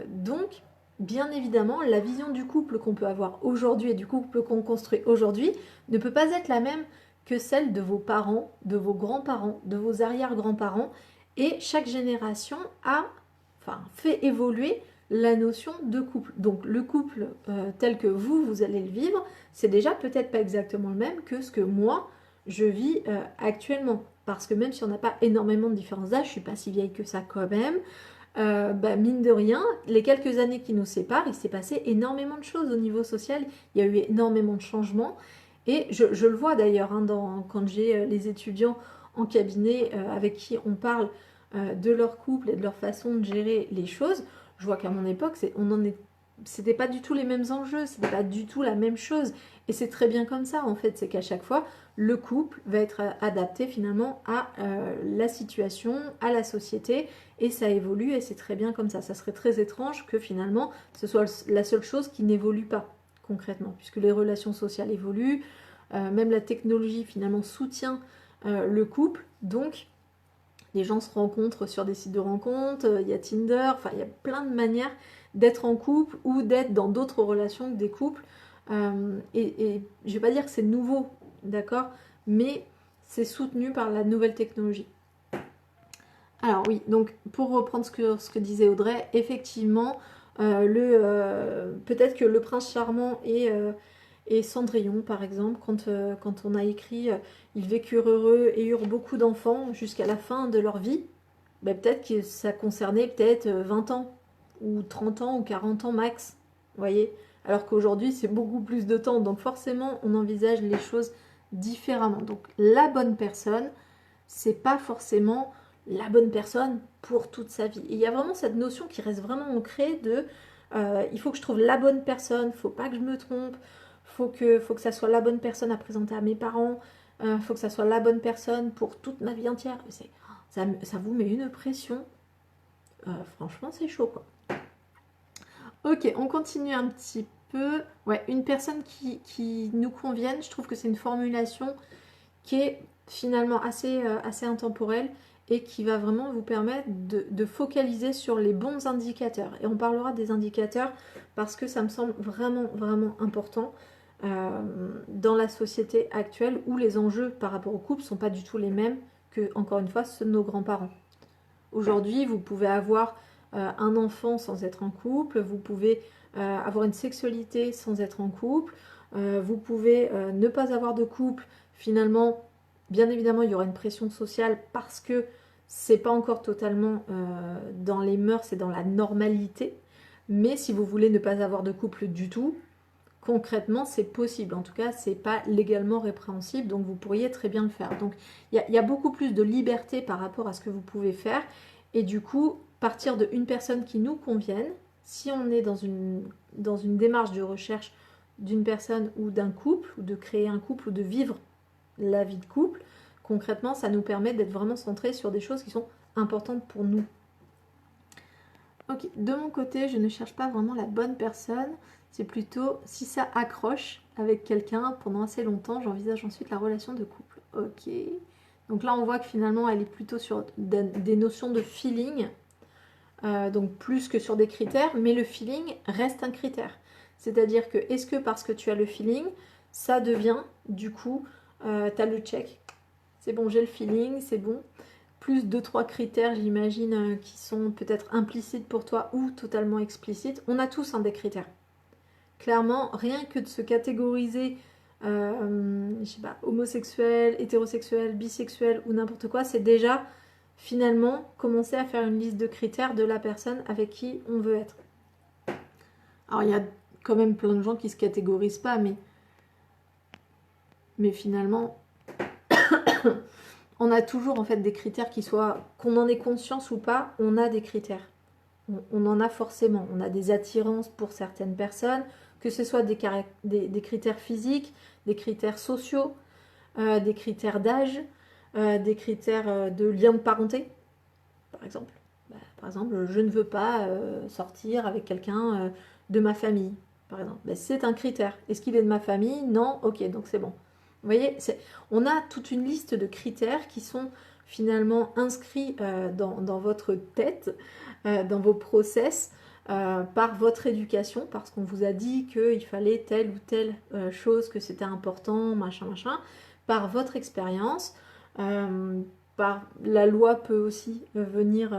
Donc, bien évidemment, la vision du couple qu'on peut avoir aujourd'hui et du couple qu'on construit aujourd'hui ne peut pas être la même que celle de vos parents, de vos grands-parents, de vos arrière-grands-parents. Et chaque génération fait évoluer la notion de couple. Donc le couple tel que vous allez le vivre, c'est déjà peut-être pas exactement le même que ce que moi, je vis actuellement. Parce que même si on n'a pas énormément de différence d'âge, je suis pas si vieille que ça quand même, mine de rien, les quelques années qui nous séparent, il s'est passé énormément de choses au niveau social, il y a eu énormément de changements. Et je le vois d'ailleurs quand j'ai les étudiants en cabinet avec qui on parle de leur couple et de leur façon de gérer les choses, je vois qu'à mon époque, c'était pas du tout les mêmes enjeux, c'était pas du tout la même chose. Et c'est très bien comme ça, en fait, c'est qu'à chaque fois, le couple va être adapté finalement à la situation, à la société, et ça évolue, et c'est très bien comme ça. Ça serait très étrange que finalement, ce soit la seule chose qui n'évolue pas, concrètement, puisque les relations sociales évoluent, même la technologie finalement soutient le couple, donc les gens se rencontrent sur des sites de rencontres, il y a Tinder, enfin il y a plein de manières d'être en couple ou d'être dans d'autres relations que des couples. Et je ne vais pas dire que c'est nouveau, d'accord, mais c'est soutenu par la nouvelle technologie. Alors oui, donc pour reprendre ce que disait Audrey, effectivement, peut-être que le prince charmant et Cendrillon, par exemple, quand on a écrit ils vécurent heureux et eurent beaucoup d'enfants jusqu'à la fin de leur vie, ben peut-être que ça concernait peut-être 20 ans, ou 30 ans, ou 40 ans max, vous voyez. Alors qu'aujourd'hui, c'est beaucoup plus de temps, donc forcément, on envisage les choses différemment. Donc la bonne personne, c'est pas forcément la bonne personne pour toute sa vie. Et il y a vraiment cette notion qui reste vraiment ancrée de il faut que je trouve la bonne personne, faut pas que je me trompe, faut que ça soit la bonne personne à présenter à mes parents, faut que ça soit la bonne personne pour toute ma vie entière. Ça vous met une pression. Franchement, c'est chaud, quoi. Ok, on continue un petit peu. Ouais, une personne qui nous convienne, je trouve que c'est une formulation qui est finalement assez intemporelle et qui va vraiment vous permettre de focaliser sur les bons indicateurs. Et on parlera des indicateurs parce que ça me semble vraiment, vraiment important dans la société actuelle où les enjeux par rapport au couple ne sont pas du tout les mêmes que, encore une fois, ceux de nos grands-parents. Aujourd'hui, vous pouvez avoir un enfant sans être en couple, vous pouvez avoir une sexualité sans être en couple, vous pouvez ne pas avoir de couple, finalement, bien évidemment, il y aura une pression sociale parce que c'est pas encore totalement dans les mœurs et dans la normalité, mais si vous voulez ne pas avoir de couple du tout, concrètement, c'est possible. En tout cas, c'est pas légalement répréhensible, donc vous pourriez très bien le faire. Donc, il y a beaucoup plus de liberté par rapport à ce que vous pouvez faire. Et du coup, partir d'une personne qui nous convienne, si on est dans une démarche de recherche d'une personne ou d'un couple, ou de créer un couple, ou de vivre la vie de couple, concrètement, ça nous permet d'être vraiment centré sur des choses qui sont importantes pour nous. Ok, de mon côté, je ne cherche pas vraiment la bonne personne. C'est plutôt si ça accroche avec quelqu'un pendant assez longtemps, j'envisage ensuite la relation de couple. Ok. Donc là, on voit que finalement, elle est plutôt sur des notions de feeling, donc plus que sur des critères, mais le feeling reste un critère. C'est-à-dire que, est-ce que parce que tu as le feeling, ça devient, du coup, tu as le check. C'est bon, j'ai le feeling, c'est bon. Plus 2-3 critères, j'imagine, qui sont peut-être implicites pour toi ou totalement explicites. On a tous des critères. Clairement, rien que de se catégoriser, je sais pas, homosexuel, hétérosexuel, bisexuel ou n'importe quoi, c'est déjà finalement commencer à faire une liste de critères de la personne avec qui on veut être. Alors il y a quand même plein de gens qui se catégorisent pas, mais finalement, on a toujours en fait des critères qui soient, qu'on en ait conscience ou pas, on a des critères. On en a forcément. On a des attirances pour certaines personnes, que ce soit des critères physiques, des critères sociaux, des critères d'âge, des critères de lien de parenté, par exemple. Par exemple, je ne veux pas sortir avec quelqu'un de ma famille, par exemple. C'est un critère. Est-ce qu'il est de ma famille? Non. Ok, donc c'est bon. Vous voyez, on a toute une liste de critères qui sont finalement inscrits dans votre tête, dans vos process, par votre éducation, parce qu'on vous a dit qu'il fallait telle ou telle chose, que c'était important, machin, machin, par votre expérience. la loi peut aussi venir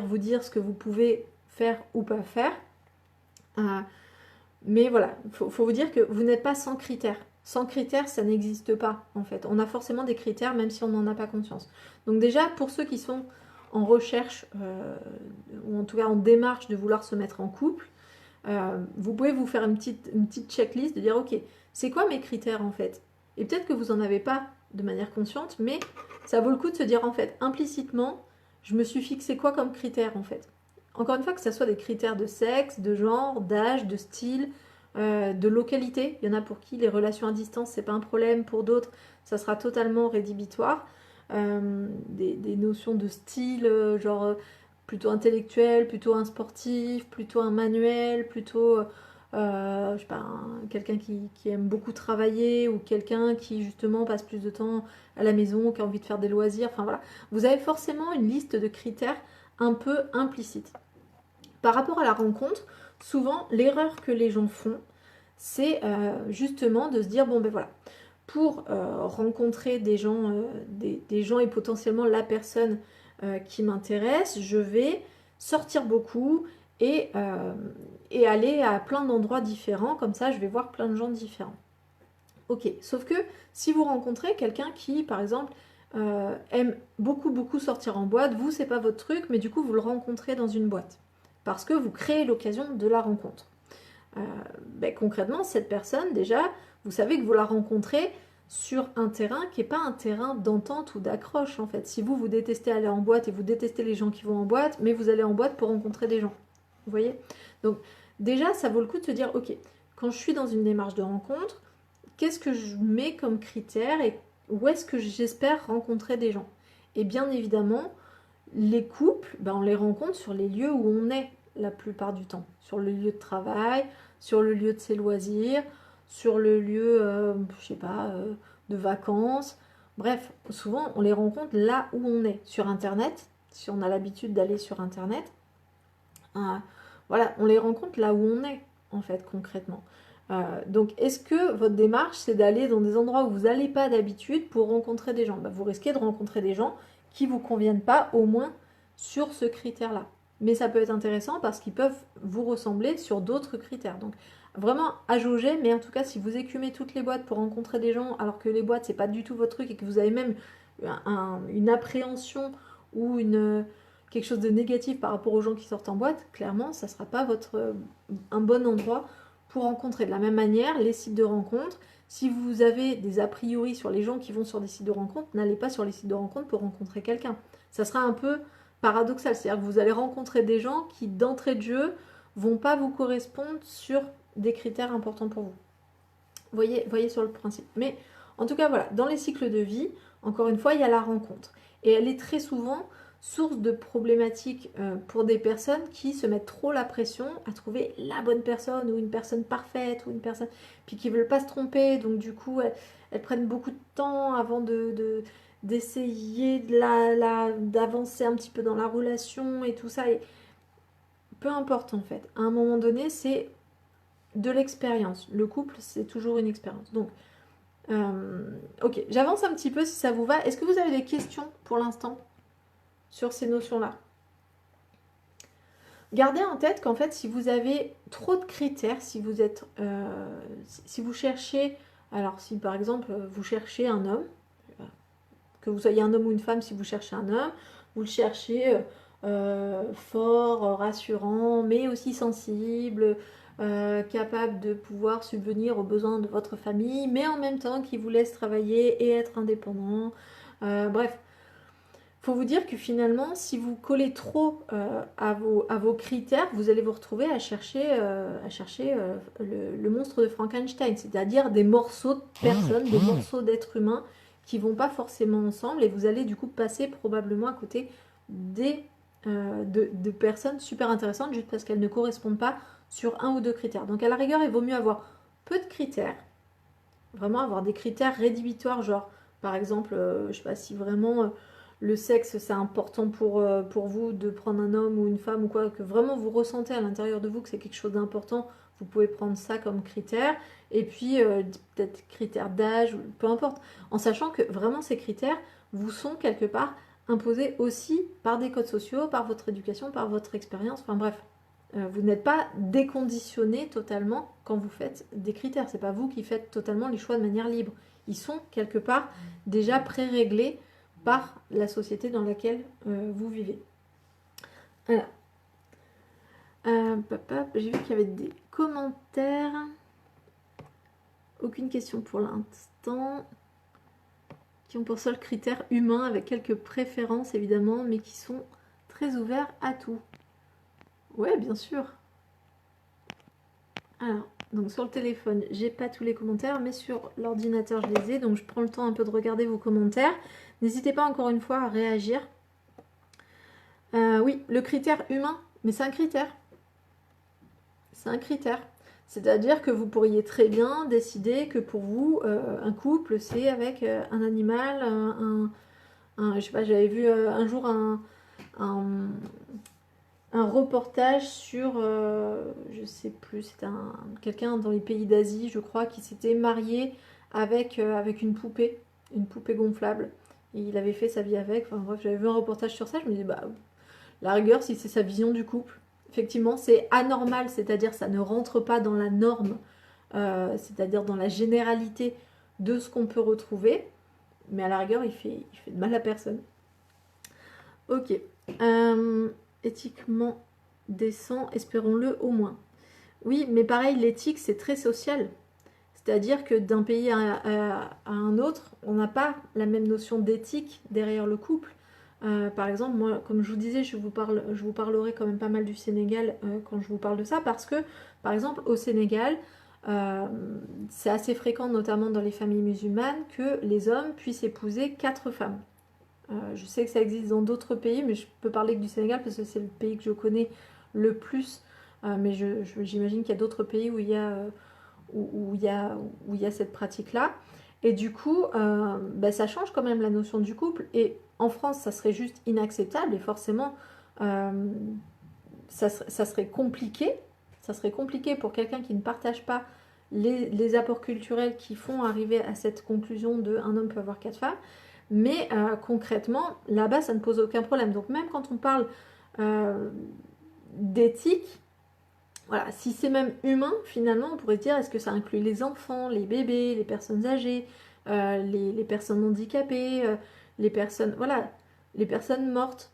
vous dire ce que vous pouvez faire ou pas faire. Mais voilà, faut vous dire que vous n'êtes pas sans critères. Sans critères, ça n'existe pas, en fait. On a forcément des critères, même si on n'en a pas conscience. Donc déjà, pour ceux qui sont en recherche, ou en tout cas en démarche de vouloir se mettre en couple, vous pouvez vous faire une petite checklist de dire, ok, c'est quoi mes critères, en fait? Et peut-être que vous n'en avez pas de manière consciente, mais ça vaut le coup de se dire, en fait, implicitement, je me suis fixé quoi comme critères, en fait? Encore une fois, que ce soit des critères de sexe, de genre, d'âge, de style, de localité. Il y en a pour qui les relations à distance, c'est pas un problème. Pour d'autres, ça sera totalement rédhibitoire. Des notions de style, genre plutôt intellectuel, plutôt un sportif, plutôt un manuel, plutôt je sais pas, quelqu'un qui aime beaucoup travailler ou quelqu'un qui justement passe plus de temps à la maison, qui a envie de faire des loisirs. Enfin voilà, vous avez forcément une liste de critères un peu implicite. Par rapport à la rencontre, souvent l'erreur que les gens font, c'est justement de se dire, bon ben voilà, pour rencontrer des gens et potentiellement la personne qui m'intéresse, je vais sortir beaucoup et aller à plein d'endroits différents, comme ça je vais voir plein de gens différents. Ok, sauf que si vous rencontrez quelqu'un qui, par exemple, aime beaucoup sortir en boîte, vous, c'est pas votre truc, mais du coup, vous le rencontrez dans une boîte. Parce que vous créez l'occasion de la rencontre. Concrètement, cette personne, déjà, vous savez que vous la rencontrez sur un terrain qui n'est pas un terrain d'entente ou d'accroche, en fait. Si vous détestez aller en boîte et vous détestez les gens qui vont en boîte, mais vous allez en boîte pour rencontrer des gens. Vous voyez? Donc, déjà, ça vaut le coup de se dire, ok, quand je suis dans une démarche de rencontre, qu'est-ce que je mets comme critère et où est-ce que j'espère rencontrer des gens? Et bien évidemment, les couples, on les rencontre sur les lieux où on est la plupart du temps. Sur le lieu de travail, sur le lieu de ses loisirs, sur le lieu, je sais pas, de vacances. Bref, souvent on les rencontre là où on est. Sur Internet, si on a l'habitude d'aller sur Internet, voilà, on les rencontre là où on est, en fait, concrètement. Donc, est-ce que votre démarche, c'est d'aller dans des endroits où vous n'allez pas d'habitude pour rencontrer des gens? Vous risquez de rencontrer des gens qui ne vous conviennent pas, au moins sur ce critère-là. Mais ça peut être intéressant parce qu'ils peuvent vous ressembler sur d'autres critères. Donc, vraiment à jauger, mais en tout cas, si vous écumez toutes les boîtes pour rencontrer des gens, alors que les boîtes, c'est pas du tout votre truc et que vous avez même une appréhension ou quelque chose de négatif par rapport aux gens qui sortent en boîte, clairement, ça ne sera pas un bon endroit pour rencontrer. De la même manière, les sites de rencontres, si vous avez des a priori sur les gens qui vont sur des sites de rencontres, n'allez pas sur les sites de rencontres pour rencontrer quelqu'un. Ça sera un peu paradoxal, c'est-à-dire que vous allez rencontrer des gens qui, d'entrée de jeu, vont pas vous correspondre sur des critères importants pour vous. Voyez sur le principe. Mais en tout cas, voilà, dans les cycles de vie, encore une fois, il y a la rencontre. Et elle est très souvent source de problématiques pour des personnes qui se mettent trop la pression à trouver la bonne personne ou une personne parfaite ou une personne puis qui veulent pas se tromper, donc du coup elles prennent beaucoup de temps avant d'essayer d'avancer un petit peu dans la relation et tout ça. Et peu importe, en fait, à un moment donné, c'est de l'expérience. Le couple, c'est toujours une expérience. Donc ok, j'avance un petit peu si ça vous va. Est-ce que vous avez des questions pour l'instant sur ces notions-là? Gardez en tête qu'en fait, si vous avez trop de critères, si vous cherchez, alors si par exemple vous cherchez un homme, que vous soyez un homme ou une femme, si vous cherchez un homme, vous le cherchez fort, rassurant, mais aussi sensible, capable de pouvoir subvenir aux besoins de votre famille, mais en même temps qui vous laisse travailler et être indépendant. Bref, faut vous dire que finalement, si vous collez trop à vos critères, vous allez vous retrouver à chercher le monstre de Frankenstein, c'est-à-dire des morceaux de personnes, des morceaux d'êtres humains qui vont pas forcément ensemble, et vous allez du coup passer probablement à côté de personnes super intéressantes juste parce qu'elles ne correspondent pas sur un ou deux critères. Donc à la rigueur, il vaut mieux avoir peu de critères, vraiment avoir des critères rédhibitoires, genre par exemple, je sais pas si vraiment le sexe c'est important pour vous de prendre un homme ou une femme ou quoi, que vraiment vous ressentez à l'intérieur de vous que c'est quelque chose d'important, Vous pouvez prendre ça comme critère, et puis peut-être critères d'âge, peu importe, en sachant que vraiment ces critères vous sont quelque part imposés aussi par des codes sociaux, par votre éducation, par votre expérience, enfin bref. Vous n'êtes pas déconditionné totalement quand vous faites des critères. C'est pas vous qui faites totalement les choix de manière libre. Ils sont quelque part déjà pré-réglés par la société dans laquelle vous vivez. Voilà. J'ai vu qu'il y avait des commentaires. Aucune question pour l'instant. Qui ont pour seul critère humain, avec quelques préférences évidemment, mais qui sont très ouverts à tout. Ouais, bien sûr. Alors, donc sur le téléphone, j'ai pas tous les commentaires, mais sur l'ordinateur, je les ai. Donc, je prends le temps un peu de regarder vos commentaires. N'hésitez pas encore une fois à réagir. Oui, le critère humain, mais c'est un critère. C'est un critère. C'est-à-dire que vous pourriez très bien décider que pour vous, un couple, c'est avec un animal, je sais pas, j'avais vu un jour un reportage sur, je sais plus, c'était quelqu'un dans les pays d'Asie, je crois, qui s'était marié avec une poupée gonflable. Et il avait fait sa vie avec. Enfin bref, j'avais vu un reportage sur ça, je me dis, bah, la rigueur, si c'est sa vision du couple. Effectivement, c'est anormal, c'est-à-dire ça ne rentre pas dans la norme, c'est-à-dire dans la généralité de ce qu'on peut retrouver. Mais à la rigueur, il fait de mal à personne. Ok. Éthiquement décent, espérons-le au moins. Oui, mais pareil, l'éthique, c'est très social. C'est-à-dire que d'un pays à un autre, on n'a pas la même notion d'éthique derrière le couple. Par exemple, moi, comme je vous disais, je vous parlerai quand même pas mal du Sénégal quand je vous parle de ça, parce que, par exemple, au Sénégal, c'est assez fréquent, notamment dans les familles musulmanes, que les hommes puissent épouser 4 femmes. Je sais que ça existe dans d'autres pays, mais je peux parler que du Sénégal parce que c'est le pays que je connais le plus. Mais j'imagine qu'il y a d'autres pays où il y a cette pratique-là. Et du coup, ça change quand même la notion du couple. Et en France, ça serait juste inacceptable. Et forcément, ça serait compliqué. Ça serait compliqué pour quelqu'un qui ne partage pas les apports culturels qui font arriver à cette conclusion de un homme peut avoir 4 femmes. Mais concrètement, là-bas, ça ne pose aucun problème. Donc même quand on parle d'éthique, voilà, si c'est même humain, finalement, on pourrait se dire, est-ce que ça inclut les enfants, les bébés, les personnes âgées, les personnes handicapées, les personnes mortes.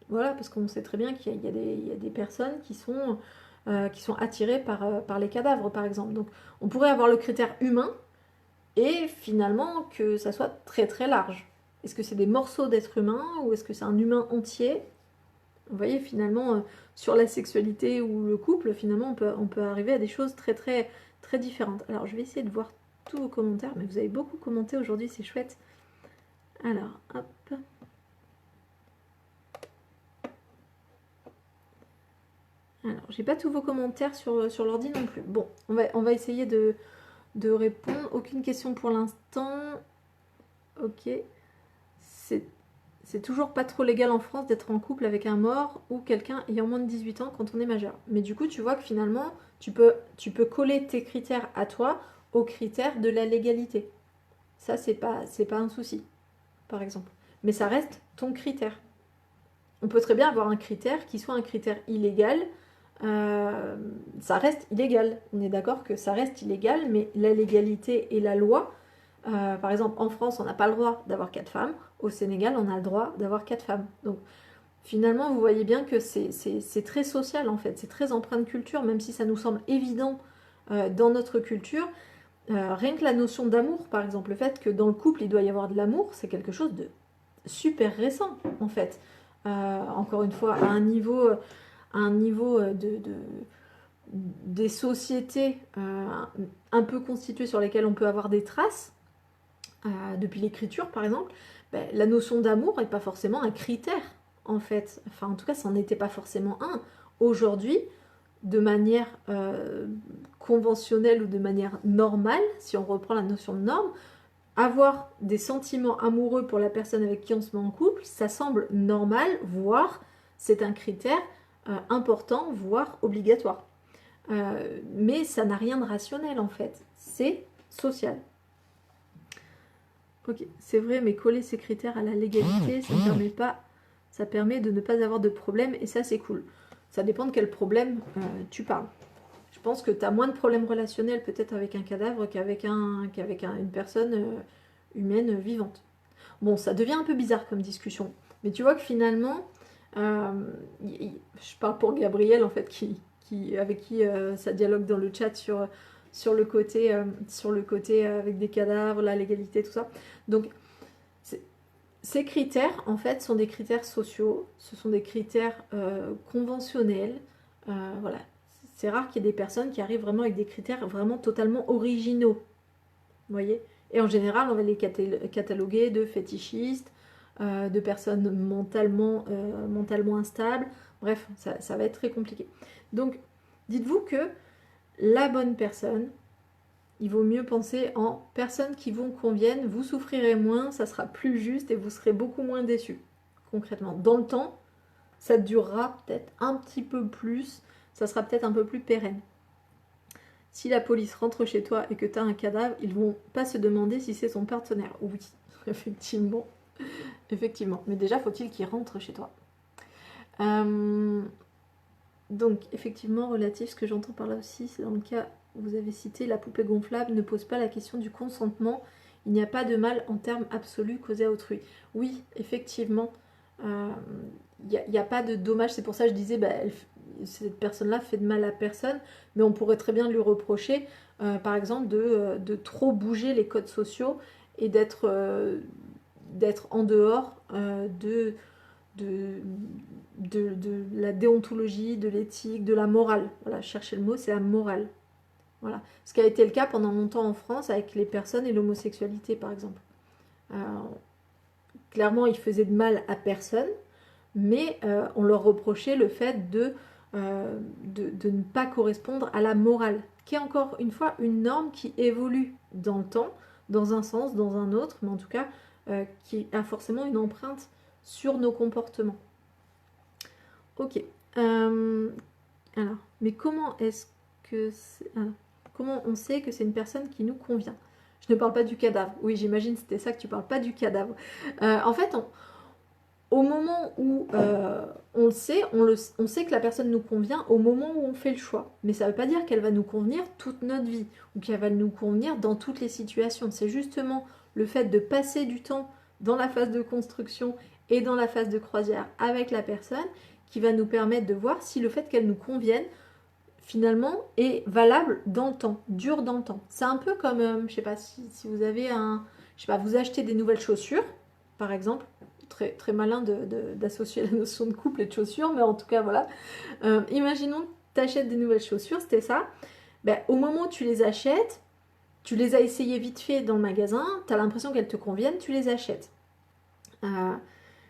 Voilà, parce qu'on sait très bien qu'il y a des personnes qui sont attirées par les cadavres, par exemple. Donc on pourrait avoir le critère humain et finalement que ça soit très très large. Est-ce que c'est des morceaux d'être humain ou est-ce que c'est un humain entier? Vous voyez, finalement, sur la sexualité ou le couple, finalement, on peut arriver à des choses très très très différentes. Alors, je vais essayer de voir tous vos commentaires, mais vous avez beaucoup commenté aujourd'hui, c'est chouette. Alors, hop. Alors, j'ai pas tous vos commentaires sur l'ordi non plus. Bon, on va essayer de répondre. Aucune question pour l'instant. Ok. C'est toujours pas trop légal en France d'être en couple avec un mort ou quelqu'un ayant moins de 18 ans quand on est majeur. Mais du coup, tu vois que finalement, tu peux coller tes critères à toi aux critères de la légalité. Ça, c'est pas un souci, par exemple. Mais ça reste ton critère. On peut très bien avoir un critère qui soit un critère illégal. Ça reste illégal. On est d'accord que ça reste illégal, mais la légalité et la loi... par exemple, en France, on n'a pas le droit d'avoir 4 femmes. Au Sénégal, on a le droit d'avoir 4 femmes. Donc, finalement, vous voyez bien que c'est très social, en fait. C'est très empreinte culture, même si ça nous semble évident dans notre culture. Rien que la notion d'amour, par exemple, le fait que dans le couple, il doit y avoir de l'amour, c'est quelque chose de super récent, en fait. Encore une fois, à un niveau des sociétés un peu constituées sur lesquelles on peut avoir des traces, depuis l'écriture par exemple, la notion d'amour n'est pas forcément un critère en fait. Enfin en tout cas ça n'en était pas forcément un. Aujourd'hui, de manière conventionnelle ou de manière normale, si on reprend la notion de norme, avoir des sentiments amoureux pour la personne avec qui on se met en couple, ça semble normal, voire c'est un critère important, voire obligatoire. mais ça n'a rien de rationnel en fait, c'est social. Ok, c'est vrai, mais coller ces critères à la légalité, ça permet de ne pas avoir de problème, et ça c'est cool. Ça dépend de quel problème tu parles. Je pense que tu as moins de problèmes relationnels peut-être avec un cadavre une personne humaine vivante. Bon, ça devient un peu bizarre comme discussion, mais tu vois que finalement, je parle pour Gabriel en fait, avec qui ça dialogue dans le chat sur le côté, avec des cadavres, la légalité, tout ça. Donc, ces critères, en fait, sont des critères sociaux, ce sont des critères conventionnels. Voilà. C'est rare qu'il y ait des personnes qui arrivent vraiment avec des critères vraiment totalement originaux. Vous voyez? Et en général, on va les cataloguer de fétichistes, de personnes mentalement instables. Bref, ça va être très compliqué. Donc, dites-vous que la bonne personne, il vaut mieux penser en personnes qui vous conviennent, vous souffrirez moins, ça sera plus juste et vous serez beaucoup moins déçus, concrètement. Dans le temps, ça durera peut-être un petit peu plus, ça sera peut-être un peu plus pérenne. Si la police rentre chez toi et que tu as un cadavre, ils vont pas se demander si c'est son partenaire. Oui, effectivement. Effectivement. Mais déjà, faut-il qu'il rentre chez toi. Donc, effectivement, relatif, ce que j'entends par là aussi, c'est dans le cas où vous avez cité, la poupée gonflable ne pose pas la question du consentement. Il n'y a pas de mal en termes absolus causé à autrui. Oui, effectivement, il n'y a pas de dommage. C'est pour ça que je disais, cette personne-là fait de mal à personne, mais on pourrait très bien lui reprocher, par exemple, de trop bouger les codes sociaux et d'être en dehors de la déontologie, de l'éthique, de la morale. Voilà, chercher le mot, c'est la morale. Voilà. Ce qui a été le cas pendant longtemps en France avec les personnes et l'homosexualité, par exemple. Clairement, ils faisaient de mal à personne, mais on leur reprochait le fait de ne pas correspondre à la morale, qui est encore une fois une norme qui évolue dans le temps, dans un sens, dans un autre, mais en tout cas qui a forcément une empreinte sur nos comportements. Ok. Alors, mais comment est-ce que comment on sait que c'est une personne qui nous convient? Je ne parle pas du cadavre. Oui, j'imagine c'était ça que tu parles pas du cadavre. En fait, au moment où on le sait, on sait que la personne nous convient au moment où on fait le choix. Mais ça ne veut pas dire qu'elle va nous convenir toute notre vie ou qu'elle va nous convenir dans toutes les situations. C'est justement le fait de passer du temps dans la phase de construction et dans la phase de croisière avec la personne qui va nous permettre de voir si le fait qu'elle nous convienne finalement est valable dans le temps, dure dans le temps. C'est un peu comme, je ne sais pas, si vous avez vous achetez des nouvelles chaussures, par exemple, très, très malin d'associer la notion de couple et de chaussures, mais en tout cas, voilà. Imaginons que tu achètes des nouvelles chaussures, c'était ça. Au moment où tu les achètes, tu les as essayées vite fait dans le magasin, tu as l'impression qu'elles te conviennent, tu les achètes.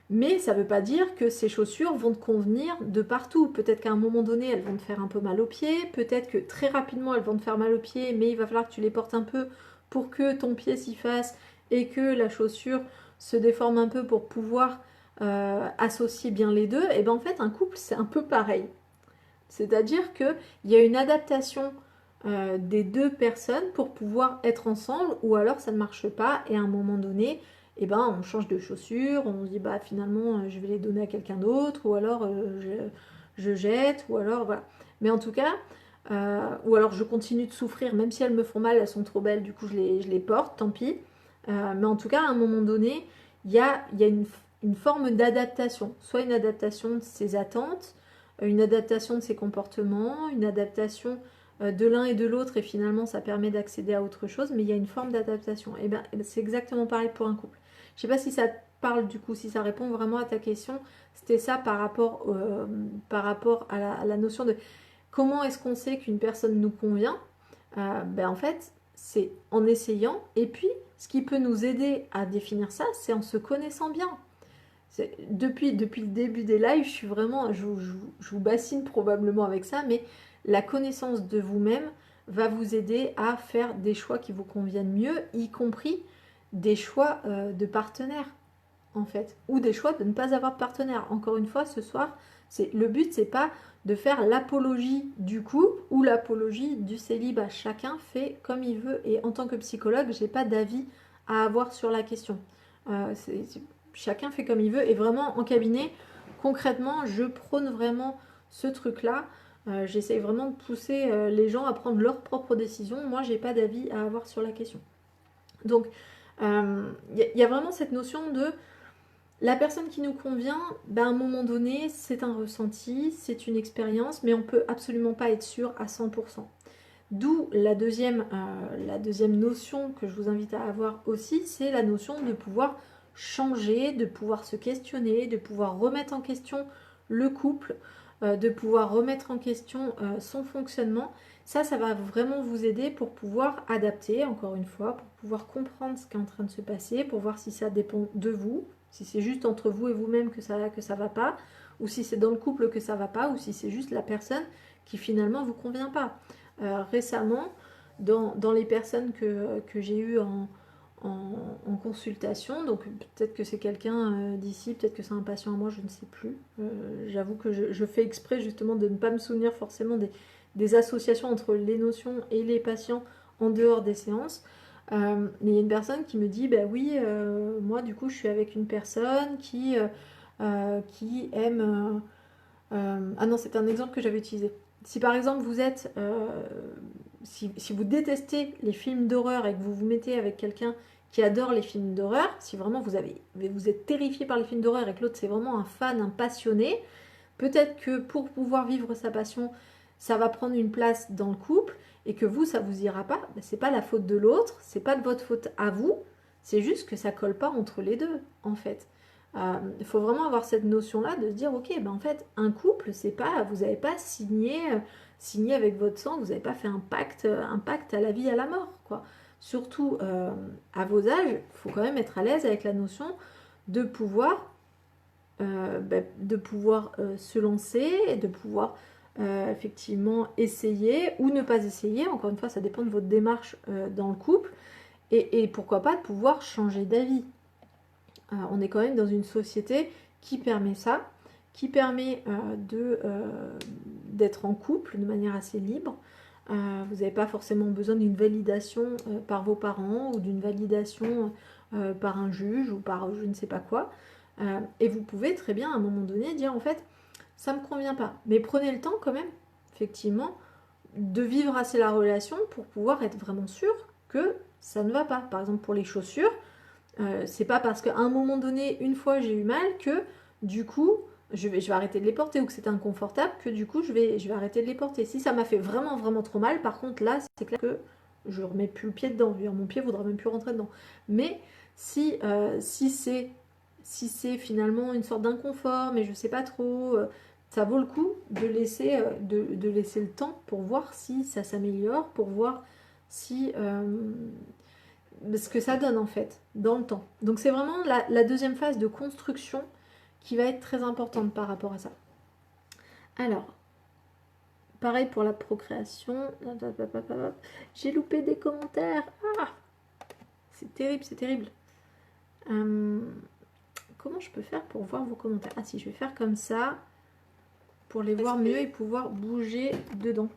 Mais ça ne veut pas dire que ces chaussures vont te convenir de partout. Peut-être qu'à un moment donné, elles vont te faire un peu mal aux pieds. Peut-être que très rapidement, elles vont te faire mal aux pieds, mais il va falloir que tu les portes un peu pour que ton pied s'y fasse et que la chaussure se déforme un peu pour pouvoir associer bien les deux. Et bien en fait, un couple, c'est un peu pareil. C'est-à-dire qu'il y a une adaptation des deux personnes pour pouvoir être ensemble, ou alors ça ne marche pas, et à un moment donné, on change de chaussures, on se dit finalement je vais les donner à quelqu'un d'autre, ou alors je jette, ou alors voilà. Mais en tout cas, ou alors je continue de souffrir, même si elles me font mal, elles sont trop belles, du coup je les porte, tant pis. Mais en tout cas, à un moment donné, il y a une forme d'adaptation, soit une adaptation de ses attentes, une adaptation de ses comportements, une adaptation de l'un et de l'autre, et finalement ça permet d'accéder à autre chose, mais il y a une forme d'adaptation. Et c'est exactement pareil pour un couple. Je ne sais pas si ça te parle du coup, si ça répond vraiment à ta question. C'était ça par rapport à la notion de comment est-ce qu'on sait qu'une personne nous convient. En fait, c'est en essayant, et puis ce qui peut nous aider à définir ça, c'est en se connaissant bien. Depuis le début des lives, je vous bassine probablement avec ça, mais la connaissance de vous-même va vous aider à faire des choix qui vous conviennent mieux, y compris des choix de partenaire, en fait, ou des choix de ne pas avoir de partenaire. Encore une fois, ce soir, Le but, c'est pas de faire l'apologie du couple ou l'apologie du célibat. Chacun fait comme il veut. Et en tant que psychologue, j'ai pas d'avis à avoir sur la question. Chacun fait comme il veut. Et vraiment, en cabinet, concrètement, je prône vraiment ce truc-là. J'essaye vraiment de pousser les gens à prendre leurs propres décisions. Moi, j'ai pas d'avis à avoir sur la question. Donc, y a vraiment cette notion de la personne qui nous convient, ben, à un moment donné, c'est un ressenti, c'est une expérience, mais on peut absolument pas être sûr à 100%. D'où la deuxième notion que je vous invite à avoir aussi, c'est la notion de pouvoir changer, de pouvoir se questionner, de pouvoir remettre en question le couple, de pouvoir remettre en question son fonctionnement. Ça va vraiment vous aider pour pouvoir adapter, encore une fois, pour pouvoir comprendre ce qui est en train de se passer, pour voir si ça dépend de vous, si c'est juste entre vous et vous-même que ça va pas, ou si c'est dans le couple que ça va pas, ou si c'est juste la personne qui finalement vous convient pas. Récemment, dans les personnes que j'ai eues en consultation, donc peut-être que c'est quelqu'un d'ici, peut-être que c'est un patient à moi, je ne sais plus. J'avoue que je fais exprès justement de ne pas me souvenir forcément des associations entre les notions et les patients en dehors des séances. Mais il y a une personne qui me dit, bah oui, moi du coup je suis avec une personne qui aime... ah non, c'est un exemple que j'avais utilisé. Si par exemple vous êtes... si vous détestez les films d'horreur et que vous vous mettez avec quelqu'un qui adore les films d'horreur, si vraiment vous êtes terrifié par les films d'horreur et que l'autre c'est vraiment un fan, un passionné, peut-être que pour pouvoir vivre sa passion, ça va prendre une place dans le couple et que vous, ça vous ira pas. Ben, c'est pas la faute de l'autre, c'est pas de votre faute à vous, c'est juste que ça colle pas entre les deux, en fait. Il faut vraiment avoir cette notion-là de se dire, ok, ben en fait, un couple, c'est pas, vous n'avez pas signé avec votre sang, vous n'avez pas fait un pacte à la vie, à la mort, quoi. Surtout à vos âges, il faut quand même être à l'aise avec la notion de pouvoir se lancer et de pouvoir effectivement essayer ou ne pas essayer. Encore une fois, ça dépend de votre démarche dans le couple. Et pourquoi pas de pouvoir changer d'avis. On est quand même dans une société qui permet ça, qui permet d'être en couple de manière assez libre. Vous n'avez pas forcément besoin d'une validation par vos parents ou d'une validation par un juge ou par je ne sais pas quoi. Et vous pouvez très bien à un moment donné dire en fait ça me convient pas. Mais prenez le temps quand même, effectivement, de vivre assez la relation pour pouvoir être vraiment sûr que ça ne va pas. Par exemple pour les chaussures, c'est pas parce qu'à un moment donné, une fois j'ai eu mal que du coup je vais arrêter de les porter ou que c'est inconfortable que du coup je vais arrêter de les porter. Si ça m'a fait vraiment vraiment trop mal, par contre là c'est clair que je remets plus le pied dedans. Mon pied voudra même plus rentrer dedans. Mais si c'est finalement une sorte d'inconfort, mais je sais pas trop, ça vaut le coup de laisser le temps pour voir si ça s'améliore, pour voir si ce que ça donne en fait dans le temps. Donc c'est vraiment la deuxième phase de construction qui va être très importante par rapport à ça. Alors, pareil pour la procréation. J'ai loupé des commentaires. Ah, c'est terrible, c'est terrible. Comment je peux faire pour voir vos commentaires? Ah si, je vais faire comme ça pour les voir mieux et pouvoir bouger dedans.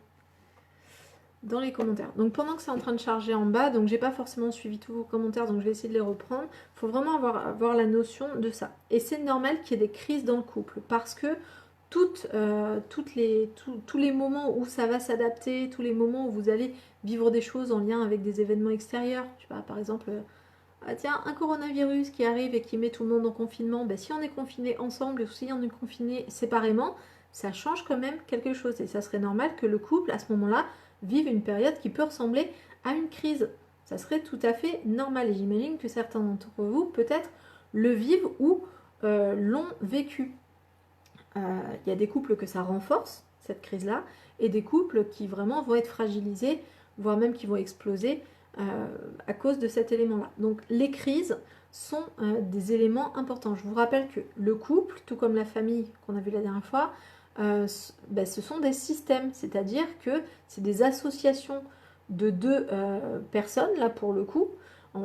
Dans les commentaires. Donc pendant que c'est en train de charger en bas, donc j'ai pas forcément suivi tous vos commentaires, donc je vais essayer de les reprendre. Il faut vraiment avoir la notion de ça. Et c'est normal qu'il y ait des crises dans le couple parce que tous les moments où ça va s'adapter, tous les moments où vous allez vivre des choses en lien avec des événements extérieurs, je sais pas, par exemple, tiens, un coronavirus qui arrive et qui met tout le monde en confinement, ben, si on est confiné ensemble ou si on est confiné séparément, ça change quand même quelque chose. Et ça serait normal que le couple, à ce moment-là, vive une période qui peut ressembler à une crise. Ça serait tout à fait normal. Et j'imagine que certains d'entre vous, peut-être, le vivent ou l'ont vécu. Il y a des couples que ça renforce, cette crise-là, et des couples qui vraiment vont être fragilisés, voire même qui vont exploser à cause de cet élément-là. Donc les crises sont des éléments importants. Je vous rappelle que le couple, tout comme la famille qu'on a vu la dernière fois, ce sont des systèmes, c'est-à-dire que c'est des associations de deux personnes, là pour le coup.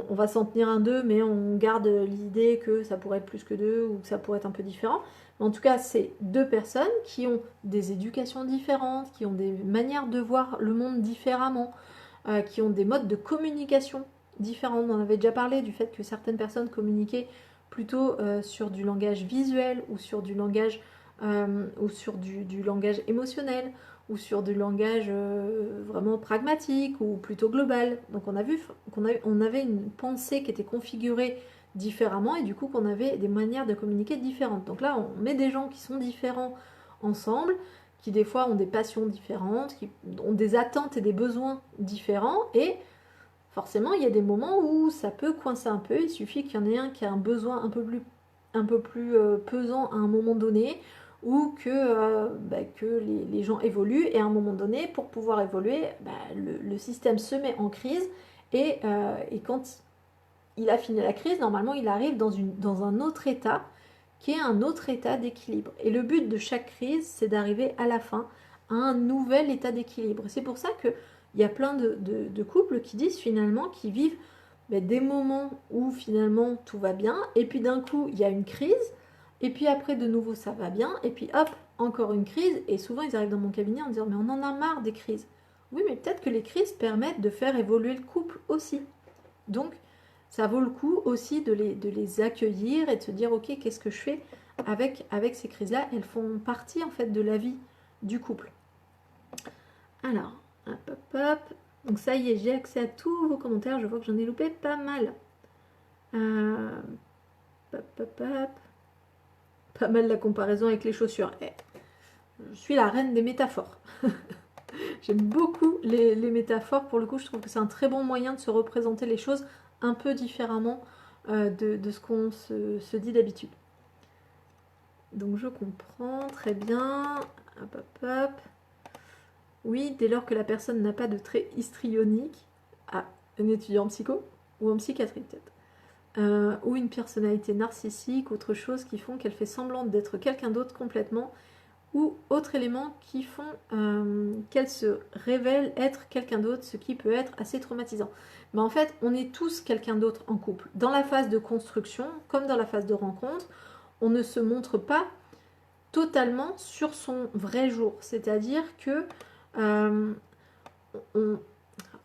on va s'en tenir un deux, mais on garde l'idée que ça pourrait être plus que deux ou que ça pourrait être un peu différent. Mais en tout cas, c'est deux personnes qui ont des éducations différentes, qui ont des manières de voir le monde différemment, qui ont des modes de communication différents. On en avait déjà parlé du fait que certaines personnes communiquaient plutôt sur du langage visuel ou sur du langage, du langage émotionnel ou sur du langage vraiment pragmatique ou plutôt global. Donc on a vu on avait une pensée qui était configurée différemment et du coup qu'on avait des manières de communiquer différentes. Donc là on met des gens qui sont différents ensemble, qui des fois ont des passions différentes, qui ont des attentes et des besoins différents et forcément il y a des moments où ça peut coincer un peu, il suffit qu'il y en ait un qui a un besoin un peu plus pesant à un moment donné ou que les gens évoluent et à un moment donné pour pouvoir évoluer le système se met en crise et quand il a fini la crise normalement il arrive dans un autre état qui est un autre état d'équilibre et le but de chaque crise c'est d'arriver à la fin à un nouvel état d'équilibre. C'est pour ça que il y a plein de couples qui disent finalement qu'ils vivent des moments où finalement tout va bien, et puis d'un coup il y a une crise, et puis après de nouveau ça va bien, et puis hop, encore une crise, et souvent ils arrivent dans mon cabinet en disant mais on en a marre des crises. Oui, mais peut-être que les crises permettent de faire évoluer le couple aussi. Donc ça vaut le coup aussi de les accueillir et de se dire ok, qu'est-ce que je fais avec ces crises-là? Elles font partie en fait de la vie du couple. Alors, hop, hop, hop. Donc ça y est, j'ai accès à tous vos commentaires. Je vois que j'en ai loupé pas mal. Hop, hop, hop. Pas mal la comparaison avec les chaussures. Je suis la reine des métaphores. J'aime beaucoup les métaphores. Pour le coup, je trouve que c'est un très bon moyen de se représenter les choses un peu différemment de ce qu'on se dit d'habitude. Donc je comprends, très bien. Hop, hop, hop. Oui, dès lors que la personne n'a pas de trait histrionique, un étudiant en psycho ou en psychiatrie peut-être, ou une personnalité narcissique, autre chose qui font qu'elle fait semblant d'être quelqu'un d'autre complètement, ou autre élément qui font qu'elle se révèle être quelqu'un d'autre, ce qui peut être assez traumatisant. Mais en fait, on est tous quelqu'un d'autre en couple. Dans la phase de construction, comme dans la phase de rencontre, on ne se montre pas totalement sur son vrai jour. C'est-à-dire que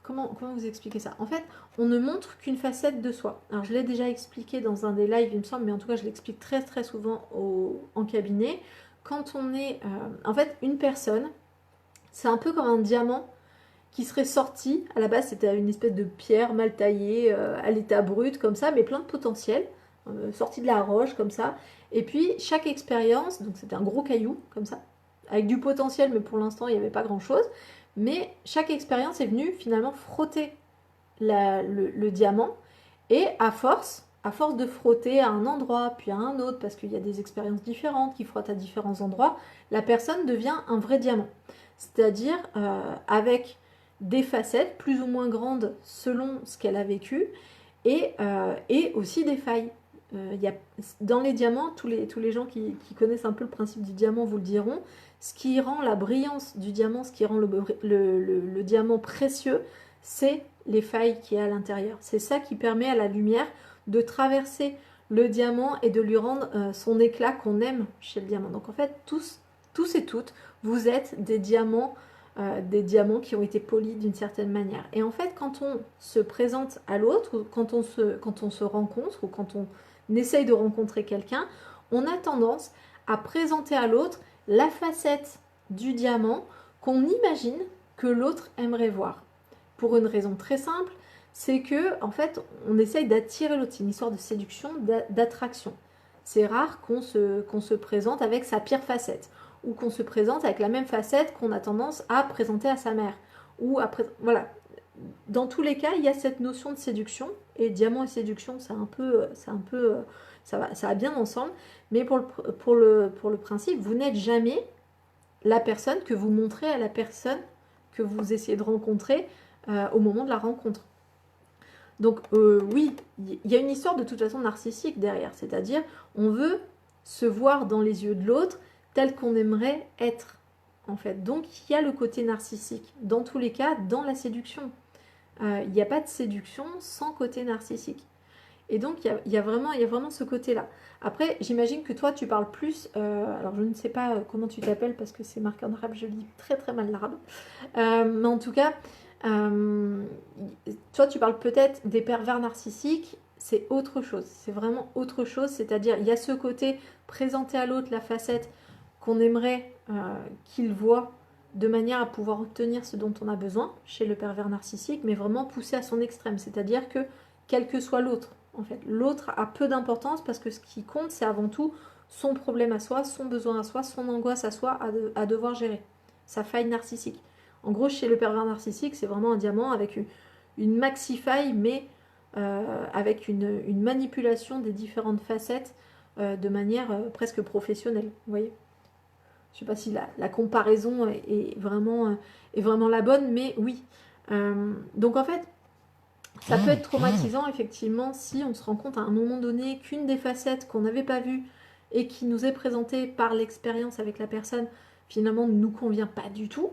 comment vous expliquer ça? En fait, on ne montre qu'une facette de soi. Alors, je l'ai déjà expliqué dans un des lives, il me semble, mais en tout cas, je l'explique très très souvent en cabinet. Quand on est... en fait, une personne, c'est un peu comme un diamant qui serait sorti. À la base, c'était une espèce de pierre mal taillée, à l'état brut, comme ça, mais plein de potentiel, sorti de la roche, comme ça. Et puis, chaque expérience, donc c'était un gros caillou, comme ça, avec du potentiel, mais pour l'instant, il n'y avait pas grand-chose. Mais chaque expérience est venue finalement frotter le diamant. Et à force de frotter à un endroit, puis à un autre, parce qu'il y a des expériences différentes qui frottent à différents endroits, la personne devient un vrai diamant. C'est-à-dire avec des facettes plus ou moins grandes selon ce qu'elle a vécu, et aussi des failles. Dans les diamants, tous les gens qui connaissent un peu le principe du diamant vous le diront, ce qui rend la brillance du diamant, ce qui rend le diamant précieux, c'est les failles qu'il y a à l'intérieur. C'est ça qui permet à la lumière de traverser le diamant et de lui rendre son éclat qu'on aime chez le diamant. Donc en fait, tous et toutes, vous êtes des diamants qui ont été polis d'une certaine manière. Et en fait, quand on se présente à l'autre, ou quand on se rencontre, ou quand on essaye de rencontrer quelqu'un, on a tendance à présenter à l'autre la facette du diamant qu'on imagine que l'autre aimerait voir. Pour une raison très simple, c'est que en fait, on essaye d'attirer l'autre. C'est une histoire de séduction, d'attraction. C'est rare qu'on se présente avec sa pire facette, ou qu'on se présente avec la même facette qu'on a tendance à présenter à sa mère. Voilà. Dans tous les cas, il y a cette notion de séduction, et diamant et séduction, ça va bien ensemble. Mais pour le principe, vous n'êtes jamais la personne que vous montrez à la personne que vous essayez de rencontrer au moment de la rencontre. Donc oui, il y a une histoire de toute façon narcissique derrière, c'est-à-dire on veut se voir dans les yeux de l'autre tel qu'on aimerait être, en fait. Donc il y a le côté narcissique, dans tous les cas, dans la séduction. il n'y a pas de séduction sans côté narcissique. Et donc, il y a vraiment ce côté-là. Après, j'imagine que toi, tu parles plus... alors, je ne sais pas comment tu t'appelles parce que c'est marqué en arabe, je lis très très mal l'arabe. Mais en tout cas, euh, toi, tu parles peut-être des pervers narcissiques. C'est autre chose. C'est vraiment autre chose. C'est-à-dire, il y a ce côté présenter à l'autre la facette qu'on aimerait qu'il voit de manière à pouvoir obtenir ce dont on a besoin chez le pervers narcissique, mais vraiment poussé à son extrême. C'est-à-dire que, quel que soit l'autre, en fait, l'autre a peu d'importance parce que ce qui compte, c'est avant tout son problème à soi, son besoin à soi, son angoisse à soi à devoir gérer, sa faille narcissique. En gros, chez le pervers narcissique, c'est vraiment un diamant avec une maxi-faille, mais avec une manipulation des différentes facettes de manière presque professionnelle. Vous voyez? Je ne sais pas si la comparaison est vraiment la bonne, mais oui. Donc en fait, ça peut être traumatisant effectivement si on se rend compte à un moment donné qu'une des facettes qu'on n'avait pas vues et qui nous est présentée par l'expérience avec la personne finalement ne nous convient pas du tout.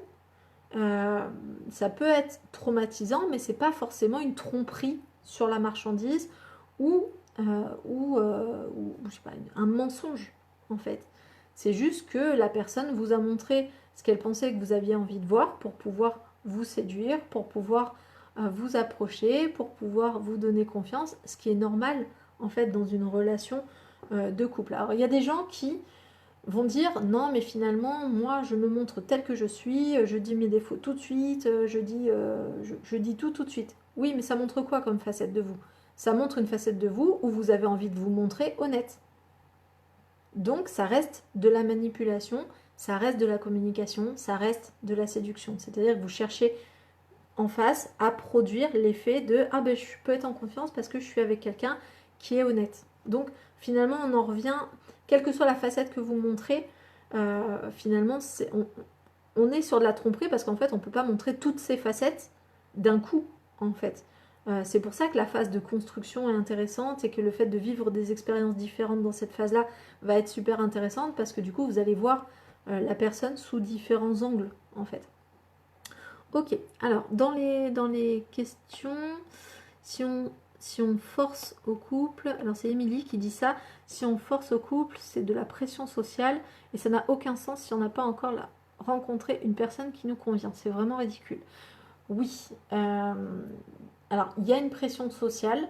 Ça peut être traumatisant, mais c'est pas forcément une tromperie sur la marchandise ou, je sais pas, un mensonge en fait. C'est juste que la personne vous a montré ce qu'elle pensait que vous aviez envie de voir pour pouvoir vous séduire, pour pouvoir vous approcher, pour pouvoir vous donner confiance, ce qui est normal en fait dans une relation de couple. Alors il y a des gens qui vont dire non mais finalement moi je me montre tel que je suis, je dis mes défauts tout de suite, je dis tout de suite. Oui mais ça montre quoi comme facette de vous? Ça montre une facette de vous où vous avez envie de vous montrer honnête. Donc ça reste de la manipulation, ça reste de la communication, ça reste de la séduction. C'est-à-dire que vous cherchez en face à produire l'effet de ah ben je peux être en confiance parce que je suis avec quelqu'un qui est honnête. Donc finalement on en revient, quelle que soit la facette que vous montrez, finalement on est sur de la tromperie parce qu'en fait on ne peut pas montrer toutes ces facettes d'un coup en fait. C'est pour ça que la phase de construction est intéressante et que le fait de vivre des expériences différentes dans cette phase-là va être super intéressante parce que du coup vous allez voir la personne sous différents angles en fait. Ok, alors dans les questions, si on force au couple, alors c'est Émilie qui dit ça, si on force au couple, c'est de la pression sociale et ça n'a aucun sens si on n'a pas encore rencontré une personne qui nous convient. C'est vraiment ridicule. Oui, alors il y a une pression sociale,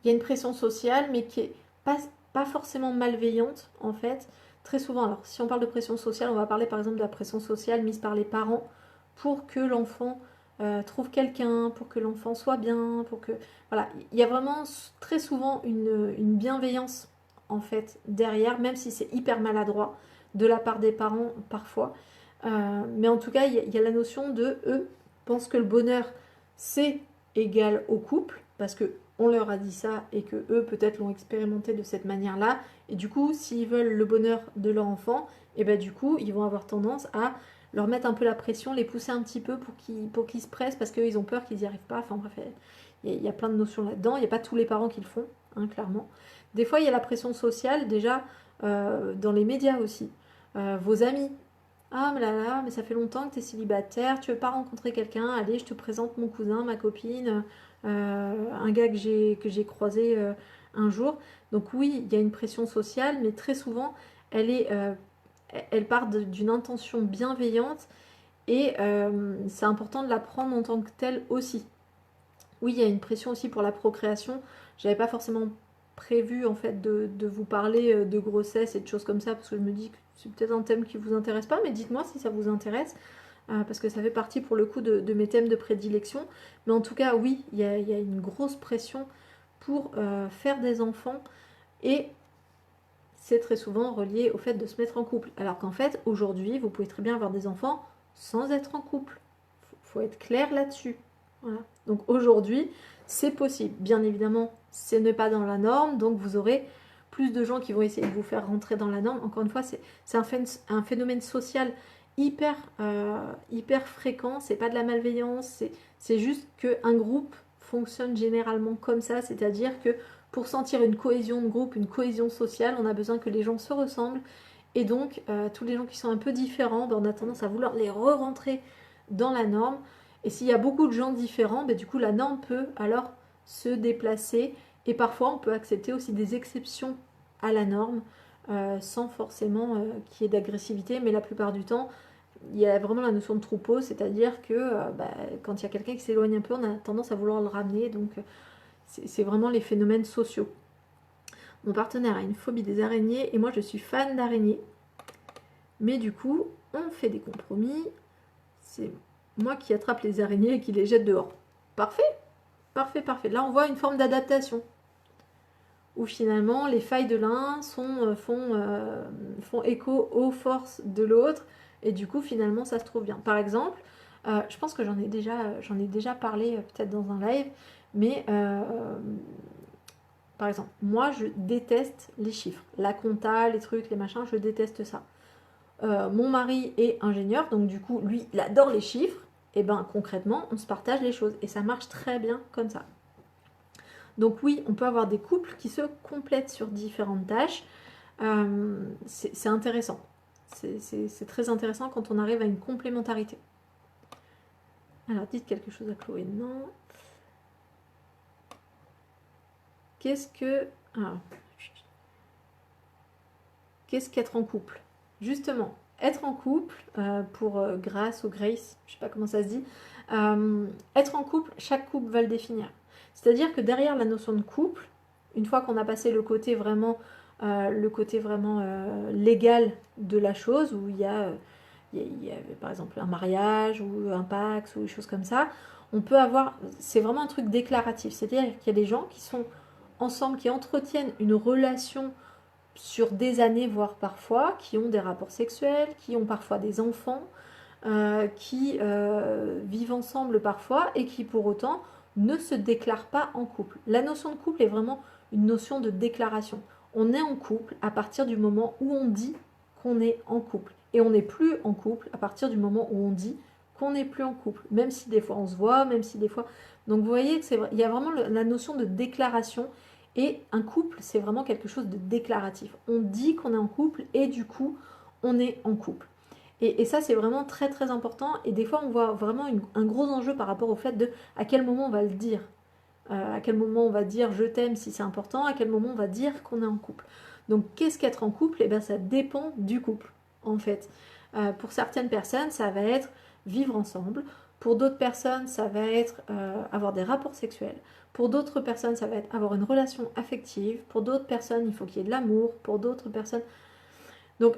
mais qui est pas forcément malveillante en fait. Très souvent, alors si on parle de pression sociale, on va parler par exemple de la pression sociale mise par les parents pour que l'enfant trouve quelqu'un, pour que l'enfant soit bien, pour que... Voilà, il y a vraiment très souvent une bienveillance en fait derrière, même si c'est hyper maladroit de la part des parents parfois. Mais en tout cas, il y a la notion de eux pensent que le bonheur c'est égal au couple, parce que on leur a dit ça et que eux peut-être l'ont expérimenté de cette manière-là. Et du coup, s'ils veulent le bonheur de leur enfant, et ben du coup, ils vont avoir tendance à leur mettre un peu la pression, les pousser un petit peu pour qu'ils se pressent parce qu'ils ont peur qu'ils n'y arrivent pas. Enfin bref, il y a plein de notions là-dedans. Il n'y a pas tous les parents qui le font, hein, clairement. Des fois, il y a la pression sociale, déjà, dans les médias aussi. Vos amis. Ah, mais là, mais ça fait longtemps que tu es célibataire, tu veux pas rencontrer quelqu'un, allez, je te présente mon cousin, ma copine, un gars que j'ai croisé un jour. Donc oui, il y a une pression sociale, mais très souvent, elle part d'une intention bienveillante et c'est important de la prendre en tant que telle aussi. Oui, il y a une pression aussi pour la procréation. J'avais pas forcément prévu en fait de vous parler de grossesse et de choses comme ça parce que je me dis que c'est peut-être un thème qui vous intéresse pas, mais dites-moi si ça vous intéresse parce que ça fait partie pour le coup de mes thèmes de prédilection. Mais en tout cas, oui, il y a une grosse pression pour faire des enfants et c'est très souvent relié au fait de se mettre en couple. Alors qu'en fait, aujourd'hui, vous pouvez très bien avoir des enfants sans être en couple. Faut être clair là-dessus. Voilà. Donc aujourd'hui, c'est possible. Bien évidemment, ce n'est pas dans la norme, donc vous aurez plus de gens qui vont essayer de vous faire rentrer dans la norme. Encore une fois, c'est un phénomène social hyper fréquent. C'est pas de la malveillance, c'est juste qu'un groupe fonctionne généralement comme ça, c'est-à-dire que pour sentir une cohésion de groupe, une cohésion sociale, on a besoin que les gens se ressemblent. Et donc, tous les gens qui sont un peu différents, ben, on a tendance à vouloir les re-rentrer dans la norme. Et s'il y a beaucoup de gens différents, ben, du coup la norme peut alors se déplacer et parfois on peut accepter aussi des exceptions à la norme sans forcément qu'il y ait d'agressivité, mais la plupart du temps il y a vraiment la notion de troupeau, c'est-à-dire que quand il y a quelqu'un qui s'éloigne un peu, on a tendance à vouloir le ramener, donc c'est vraiment les phénomènes sociaux. Mon partenaire a une phobie des araignées et moi je suis fan d'araignées, mais du coup on fait des compromis, c'est moi qui attrape les araignées et qui les jette dehors. Parfait, parfait, parfait. Là on voit une forme d'adaptation, où finalement les failles de l'un font écho aux forces de l'autre, et du coup finalement ça se trouve bien. Par exemple, je pense que j'en ai déjà parlé peut-être dans un live, mais par exemple, moi je déteste les chiffres, la compta, les trucs, les machins, je déteste ça. Mon mari est ingénieur, donc du coup lui il adore les chiffres, et ben concrètement on se partage les choses, et ça marche très bien comme ça. Donc oui, on peut avoir des couples qui se complètent sur différentes tâches. C'est intéressant. C'est très intéressant quand on arrive à une complémentarité. Alors, dites quelque chose à Chloé. Non. Qu'est-ce que... Ah. Qu'est-ce qu'être en couple? Justement, être en couple, pour Grace ou Grace, je ne sais pas comment ça se dit, être en couple, chaque couple va le définir. C'est-à-dire que derrière la notion de couple, une fois qu'on a passé le côté vraiment légal de la chose, où il y a par exemple un mariage ou un pax ou des choses comme ça, on peut avoir, c'est vraiment un truc déclaratif, c'est-à-dire qu'il y a des gens qui sont ensemble, qui entretiennent une relation sur des années, voire parfois, qui ont des rapports sexuels, qui ont parfois des enfants, qui vivent ensemble parfois et qui pour autant ne se déclarent pas en couple. La notion de couple est vraiment une notion de déclaration. On est en couple à partir du moment où on dit qu'on est en couple. Et on n'est plus en couple à partir du moment où on dit qu'on n'est plus en couple. Même si des fois on se voit, même si des fois... Donc vous voyez qu'il y a vraiment la notion de déclaration. Et un couple, c'est vraiment quelque chose de déclaratif. On dit qu'on est en couple et du coup, on est en couple. Et ça, c'est vraiment très très important. Et des fois, on voit vraiment un gros enjeu par rapport au fait de à quel moment on va le dire. À quel moment on va dire je t'aime si c'est important, à quel moment on va dire qu'on est en couple. Donc, qu'est-ce qu'être en couple? Eh bien, ça dépend du couple, en fait. Pour certaines personnes, ça va être vivre ensemble. Pour d'autres personnes, ça va être avoir des rapports sexuels. Pour d'autres personnes, ça va être avoir une relation affective. Pour d'autres personnes, il faut qu'il y ait de l'amour. Pour d'autres personnes... Donc,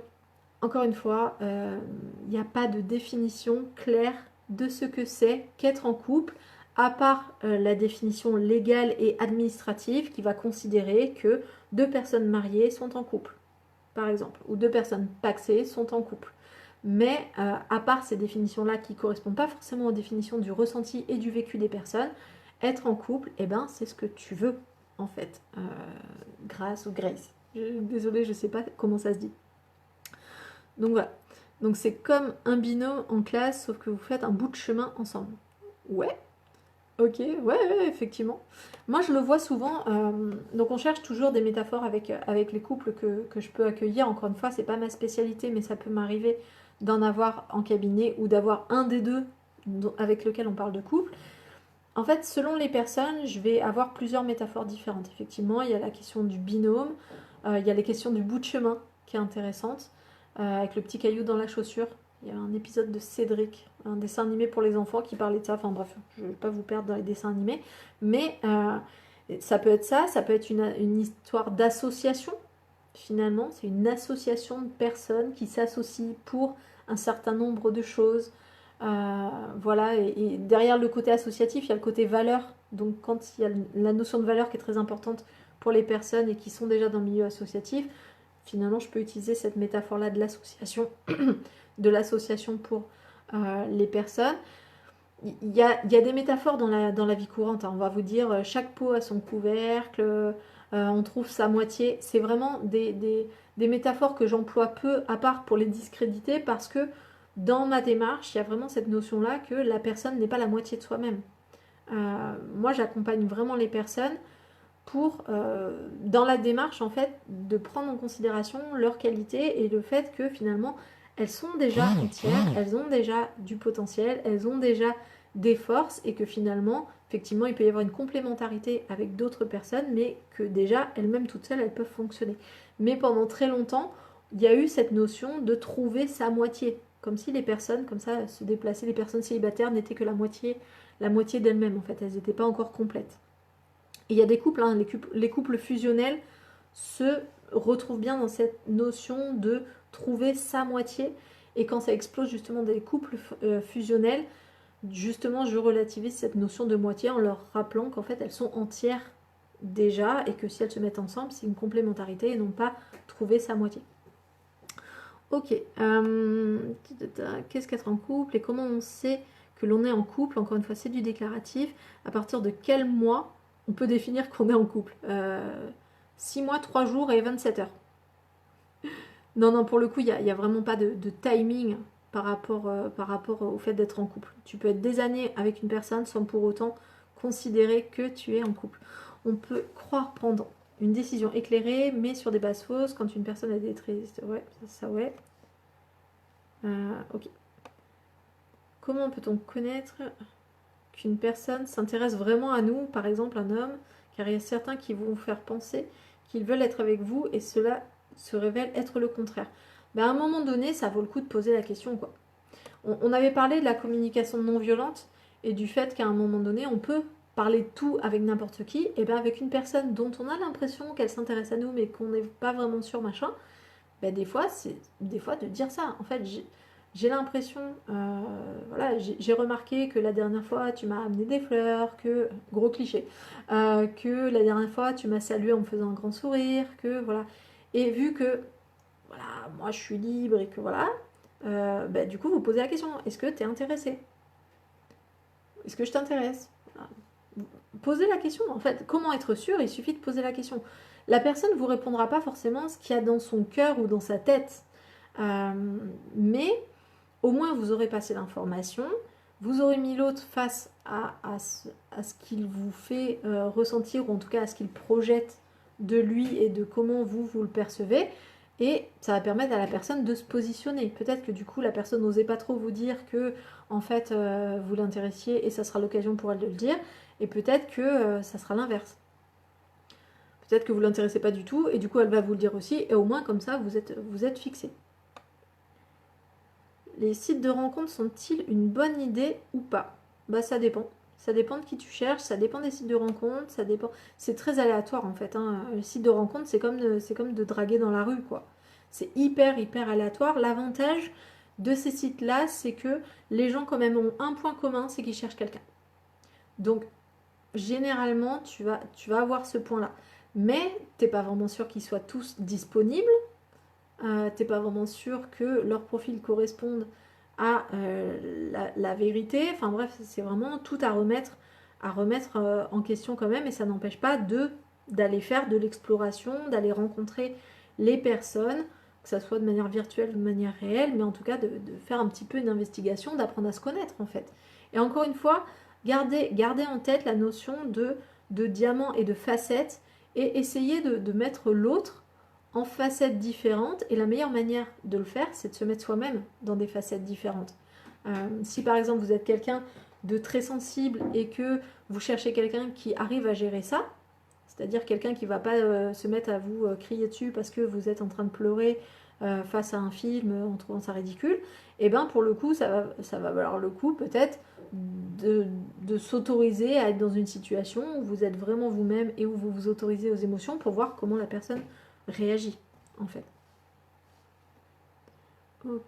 encore une fois, il n'y a pas de définition claire de ce que c'est qu'être en couple, à part la définition légale et administrative qui va considérer que deux personnes mariées sont en couple, par exemple, ou deux personnes pacsées sont en couple. Mais à part ces définitions-là qui ne correspondent pas forcément aux définitions du ressenti et du vécu des personnes, être en couple, eh ben, c'est ce que tu veux, en fait, Grace ou Grace. Désolée, je ne sais pas comment ça se dit. Donc voilà. Donc c'est comme un binôme en classe, sauf que vous faites un bout de chemin ensemble. Ouais, ok, ouais, effectivement. Moi je le vois souvent, donc on cherche toujours des métaphores avec les couples que je peux accueillir. Encore une fois, c'est pas ma spécialité, mais ça peut m'arriver d'en avoir en cabinet ou d'avoir un des deux avec lequel on parle de couple. En fait, selon les personnes, je vais avoir plusieurs métaphores différentes. Effectivement, il y a la question du binôme, il y a les questions du bout de chemin qui est intéressante. Avec le petit caillou dans la chaussure. Il y a un épisode de Cédric, un dessin animé pour les enfants qui parlait de ça. Enfin bref, je ne vais pas vous perdre dans les dessins animés. Mais ça peut être ça peut être une histoire d'association. Finalement, c'est une association de personnes qui s'associent pour un certain nombre de choses. Voilà, et derrière le côté associatif, il y a le côté valeur. Donc quand il y a la notion de valeur qui est très importante pour les personnes et qui sont déjà dans le milieu associatif, finalement, je peux utiliser cette métaphore-là de l'association pour les personnes. Il y a des métaphores dans la vie courante. Hein. On va vous dire, chaque pot a son couvercle, on trouve sa moitié. C'est vraiment des métaphores que j'emploie peu, à part pour les discréditer, parce que dans ma démarche, il y a vraiment cette notion-là que la personne n'est pas la moitié de soi-même. Moi, j'accompagne vraiment les personnes pour, dans la démarche en fait, de prendre en considération leurs qualités et le fait que finalement elles sont déjà entières, elles ont déjà du potentiel, elles ont déjà des forces et que finalement, effectivement, il peut y avoir une complémentarité avec d'autres personnes, mais que déjà, elles-mêmes toutes seules, elles peuvent fonctionner. Mais pendant très longtemps, il y a eu cette notion de trouver sa moitié, comme si les personnes, comme ça, se déplacer, les personnes célibataires n'étaient que la moitié d'elles-mêmes, en fait, elles n'étaient pas encore complètes. Et il y a des couples, hein, les couples fusionnels se retrouvent bien dans cette notion de trouver sa moitié. Et quand ça explose justement des couples fusionnels, justement je relativise cette notion de moitié en leur rappelant qu'en fait elles sont entières déjà et que si elles se mettent ensemble, c'est une complémentarité et non pas trouver sa moitié. Ok, qu'est-ce qu'être en couple et comment on sait que l'on est en couple? Encore une fois, c'est du déclaratif. À partir de quel mois on peut définir qu'on est en couple? 6 mois, 3 jours et 27 heures. Non, non, pour le coup, il n'y a vraiment pas de timing par rapport au fait d'être en couple. Tu peux être des années avec une personne sans pour autant considérer que tu es en couple. On peut croire prendre une décision éclairée, mais sur des bases fausses, quand une personne a des traits... Ouais, ça ouais. Ok. Comment peut-on connaître qu'une personne s'intéresse vraiment à nous, par exemple un homme, car il y a certains qui vont vous faire penser qu'ils veulent être avec vous et cela se révèle être le contraire. Ben à un moment donné, ça vaut le coup de poser la question, quoi. On avait parlé de la communication non violente et du fait qu'à un moment donné, on peut parler de tout avec n'importe qui, et bien avec une personne dont on a l'impression qu'elle s'intéresse à nous, mais qu'on n'est pas vraiment sûr, machin, ben des fois, c'est des fois de dire ça. En fait, j'ai l'impression, voilà, j'ai remarqué que la dernière fois, tu m'as amené des fleurs, que, gros cliché, que la dernière fois, tu m'as salué en me faisant un grand sourire, que, voilà. Et vu que, voilà, moi, je suis libre et que, voilà, ben, du coup, vous posez la question, est-ce que tu es intéressé? Est-ce que je t'intéresse? Posez la question, en fait. Comment être sûr? Il suffit de poser la question. La personne ne vous répondra pas forcément ce qu'il y a dans son cœur ou dans sa tête. Mais au moins vous aurez passé l'information, vous aurez mis l'autre face à ce qu'il vous fait ressentir, ou en tout cas à ce qu'il projette de lui et de comment vous le percevez. Et ça va permettre à la personne de se positionner. Peut-être que du coup la personne n'osait pas trop vous dire que en fait vous l'intéressiez et ça sera l'occasion pour elle de le dire. Et peut-être que ça sera l'inverse. Peut-être que vous ne l'intéressez pas du tout et du coup elle va vous le dire aussi. Et au moins comme ça vous êtes fixé. Les sites de rencontres sont-ils une bonne idée ou pas? Bah ça dépend. Ça dépend de qui tu cherches, ça dépend des sites de rencontres, ça dépend. C'est très aléatoire en fait, hein. Le site de rencontre, c'est comme de draguer dans la rue, quoi. C'est hyper aléatoire. L'avantage de ces sites-là, c'est que les gens quand même ont un point commun, c'est qu'ils cherchent quelqu'un. Donc généralement, tu vas avoir ce point-là. Mais t'es pas vraiment sûr qu'ils soient tous disponibles. T'es pas vraiment sûr que leur profil corresponde à la vérité. Enfin bref, c'est vraiment tout à remettre en question quand même, et ça n'empêche pas d'aller faire de l'exploration, d'aller rencontrer les personnes, que ça soit de manière virtuelle ou de manière réelle, mais en tout cas de faire un petit peu une investigation, d'apprendre à se connaître en fait. Et encore une fois, gardez en tête la notion de diamant et de facette, et essayez de mettre l'autre en facettes différentes, et la meilleure manière de le faire, c'est de se mettre soi-même dans des facettes différentes. Si par exemple vous êtes quelqu'un de très sensible et que vous cherchez quelqu'un qui arrive à gérer ça, c'est-à-dire quelqu'un qui ne va pas se mettre à vous crier dessus parce que vous êtes en train de pleurer face à un film en trouvant ça ridicule, et bien pour le coup, ça va valoir le coup peut-être de s'autoriser à être dans une situation où vous êtes vraiment vous-même et où vous vous autorisez aux émotions pour voir comment la personne réagit en fait. Ok,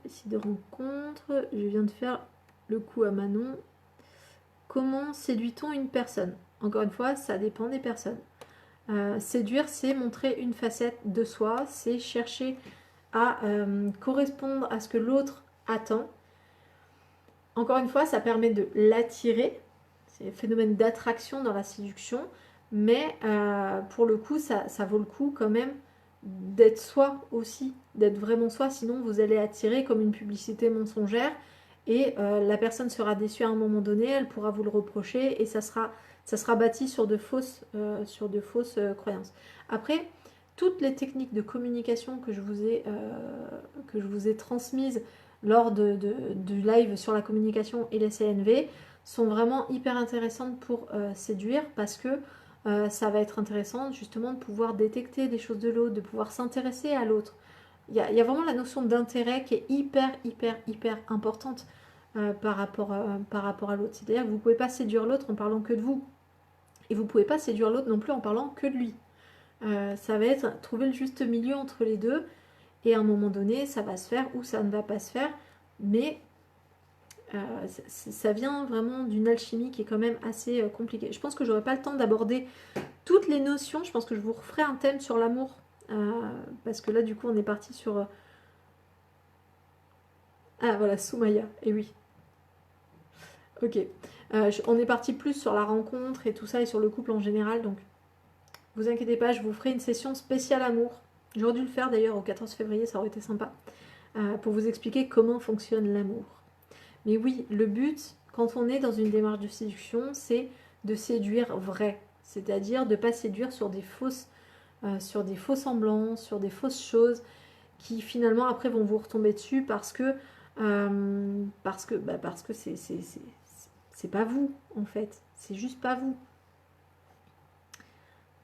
site de rencontre, je viens de faire le coup à Manon. Comment séduit-on une personne? Encore une fois, ça dépend des personnes. Séduire, c'est montrer une facette de soi, c'est chercher à correspondre à ce que l'autre attend. Encore une fois, ça permet de l'attirer. C'est un phénomène d'attraction dans la séduction. Mais pour le coup, ça vaut le coup quand même d'être soi aussi, d'être vraiment soi, sinon vous allez attirer comme une publicité mensongère et la personne sera déçue à un moment donné, elle pourra vous le reprocher et ça sera bâti sur de fausses croyances. Après, toutes les techniques de communication que je vous ai transmises lors du live sur la communication et les CNV sont vraiment hyper intéressantes pour séduire parce que ça va être intéressant justement de pouvoir détecter des choses de l'autre, de pouvoir s'intéresser à l'autre. Il y a vraiment la notion d'intérêt qui est hyper importante par rapport à l'autre. C'est-à-dire que vous ne pouvez pas séduire l'autre en parlant que de vous. Et vous ne pouvez pas séduire l'autre non plus en parlant que de lui. Ça va être trouver le juste milieu entre les deux. Et à un moment donné, ça va se faire ou ça ne va pas se faire. Mais ça vient vraiment d'une alchimie qui est quand même assez compliquée. Je pense que j'aurai pas le temps d'aborder toutes les notions. Je pense que je vous referai un thème sur l'amour. Parce que là, du coup, on est parti sur... Ah, voilà, Soumaya. Et oui. Ok. On est parti plus sur la rencontre et tout ça et sur le couple en général. Donc, vous inquiétez pas, je vous ferai une session spéciale amour. J'aurais dû le faire d'ailleurs au 14 février, ça aurait été sympa. Pour vous expliquer comment fonctionne l'amour. Mais oui, le but, quand on est dans une démarche de séduction, c'est de séduire vrai. C'est-à-dire de ne pas séduire sur des faux semblants, sur des fausses choses qui finalement après vont vous retomber dessus parce que c'est pas vous en fait. C'est juste pas vous.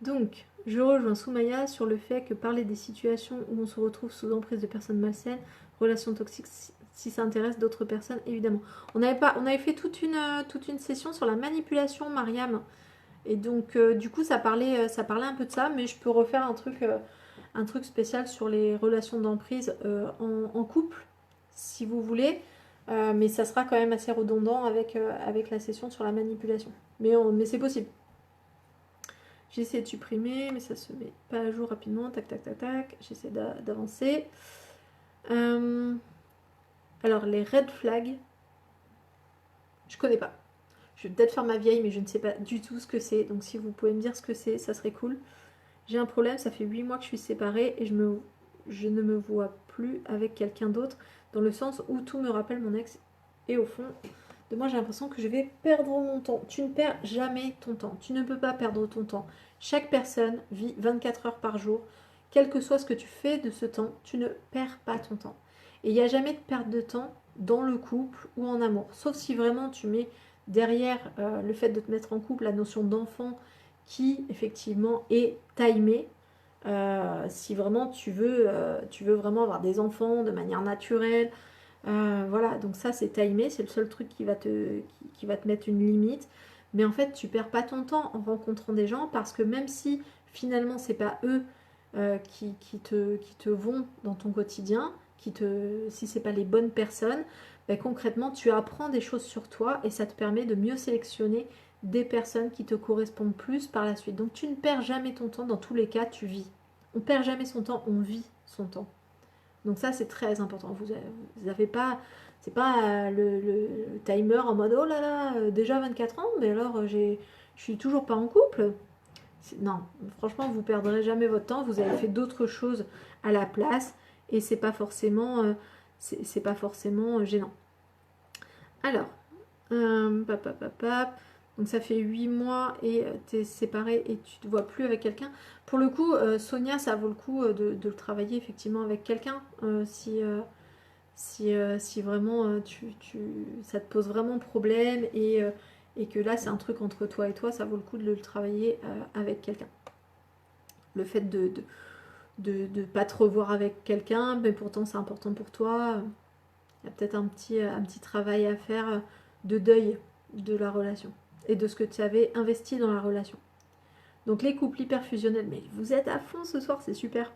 Donc, je rejoins Soumaya sur le fait que parler des situations où on se retrouve sous emprise de personnes malsaines, relations toxiques, si ça intéresse d'autres personnes, évidemment. On avait fait toute une session sur la manipulation, Mariam. Et donc, du coup, ça parlait un peu de ça, mais je peux refaire un truc spécial sur les relations d'emprise en couple, si vous voulez. Mais ça sera quand même assez redondant avec la session sur la manipulation. Mais c'est possible. J'essaie de supprimer, mais ça se met pas à jour rapidement. Tac, tac, tac, tac. J'essaie d'avancer. Alors, les red flags, je connais pas. Je vais peut-être faire ma vieille, mais je ne sais pas du tout ce que c'est. Donc, si vous pouvez me dire ce que c'est, ça serait cool. J'ai un problème, ça fait 8 mois que je suis séparée et je ne me vois plus avec quelqu'un d'autre, dans le sens où tout me rappelle mon ex. Et au fond de moi, j'ai l'impression que je vais perdre mon temps. Tu ne perds jamais ton temps. Tu ne peux pas perdre ton temps. Chaque personne vit 24 heures par jour. Quel que soit ce que tu fais de ce temps, tu ne perds pas ton temps. Et il n'y a jamais de perte de temps dans le couple ou en amour. Sauf si vraiment tu mets derrière le fait de te mettre en couple la notion d'enfant qui effectivement est timée. Si vraiment tu veux vraiment avoir des enfants de manière naturelle, voilà, donc ça c'est timé, c'est le seul truc qui va te mettre une limite. Mais en fait, tu perds pas ton temps en rencontrant des gens parce que même si finalement c'est pas eux qui te vont dans ton quotidien, si c'est pas les bonnes personnes, ben, concrètement tu apprends des choses sur toi et ça te permet de mieux sélectionner des personnes qui te correspondent plus par la suite. Donc tu ne perds jamais ton temps, dans tous les cas tu vis. On perd jamais son temps, on vit son temps. Donc ça c'est très important. Vous avez pas, c'est pas le timer en mode oh là là, déjà 24 ans, mais alors je suis toujours pas en couple. Non, franchement vous perdrez jamais votre temps. Vous avez fait d'autres choses à la place et c'est pas forcément gênant. Alors, donc ça fait 8 mois et tu es séparé et tu te vois plus avec quelqu'un. Pour le coup, Sonia, ça vaut le coup de le travailler effectivement avec quelqu'un. Si vraiment ça te pose vraiment problème et que là c'est un truc entre toi et toi, ça vaut le coup de le travailler avec quelqu'un. Le fait de pas te revoir avec quelqu'un, mais pourtant c'est important pour toi. Il y a peut-être un petit travail à faire de deuil de la relation et de ce que tu avais investi dans la relation. Donc les couples hyper fusionnels, mais vous êtes à fond ce soir, c'est super.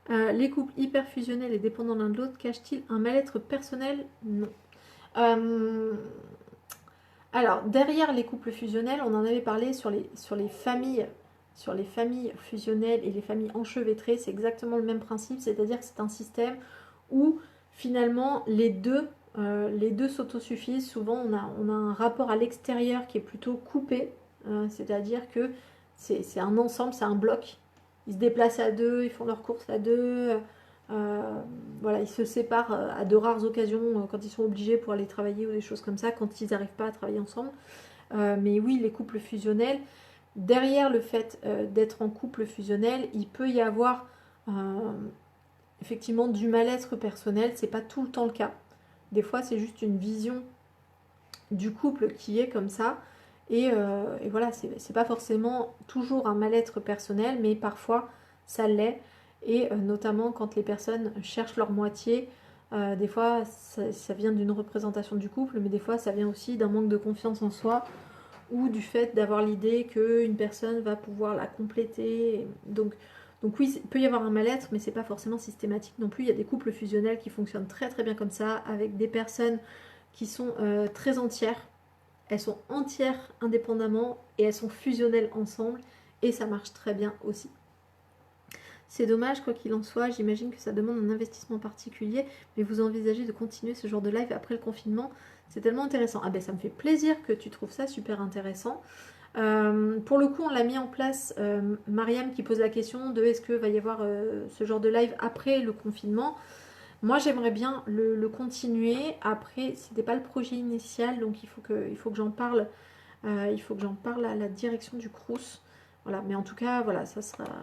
Les couples hyper fusionnels et dépendants l'un de l'autre cachent-ils un mal-être personnel? Non. Alors derrière les couples fusionnels, on en avait parlé sur les familles fusionnelles et les familles enchevêtrées, c'est exactement le même principe, c'est-à-dire que c'est un système où finalement les deux s'autosuffisent. Souvent on a un rapport à l'extérieur qui est plutôt coupé, c'est-à-dire que c'est un ensemble, c'est un bloc. Ils se déplacent à deux, ils font leurs courses à deux, voilà, ils se séparent à de rares occasions quand ils sont obligés pour aller travailler ou des choses comme ça, quand ils n'arrivent pas à travailler ensemble. Mais oui, les couples fusionnels, derrière le fait d'être en couple fusionnel, il peut y avoir effectivement du mal-être personnel, c'est pas tout le temps le cas. Des fois, c'est juste une vision du couple qui est comme ça. Et voilà, c'est pas forcément toujours un mal-être personnel, mais parfois ça l'est. Et notamment quand les personnes cherchent leur moitié, des fois ça vient d'une représentation du couple, mais des fois ça vient aussi d'un manque de confiance en soi ou du fait d'avoir l'idée qu'une personne va pouvoir la compléter. Donc oui, il peut y avoir un mal-être, mais c'est pas forcément systématique non plus. Il y a des couples fusionnels qui fonctionnent très très bien comme ça, avec des personnes qui sont très entières. Elles sont entières indépendamment et elles sont fusionnelles ensemble et ça marche très bien aussi. C'est dommage, quoi qu'il en soit, j'imagine que ça demande un investissement particulier, mais vous envisagez de continuer ce genre de live après le confinement. C'est tellement intéressant. Ah ben ça me fait plaisir que tu trouves ça super intéressant. Pour le coup, on l'a mis en place, Mariam qui pose la question de est-ce que va y avoir ce genre de live après le confinement. Moi, j'aimerais bien le continuer. Après, c'était pas le projet initial, donc il faut que j'en parle. Il faut que j'en parle à la direction du Crous. Voilà, mais en tout cas, voilà,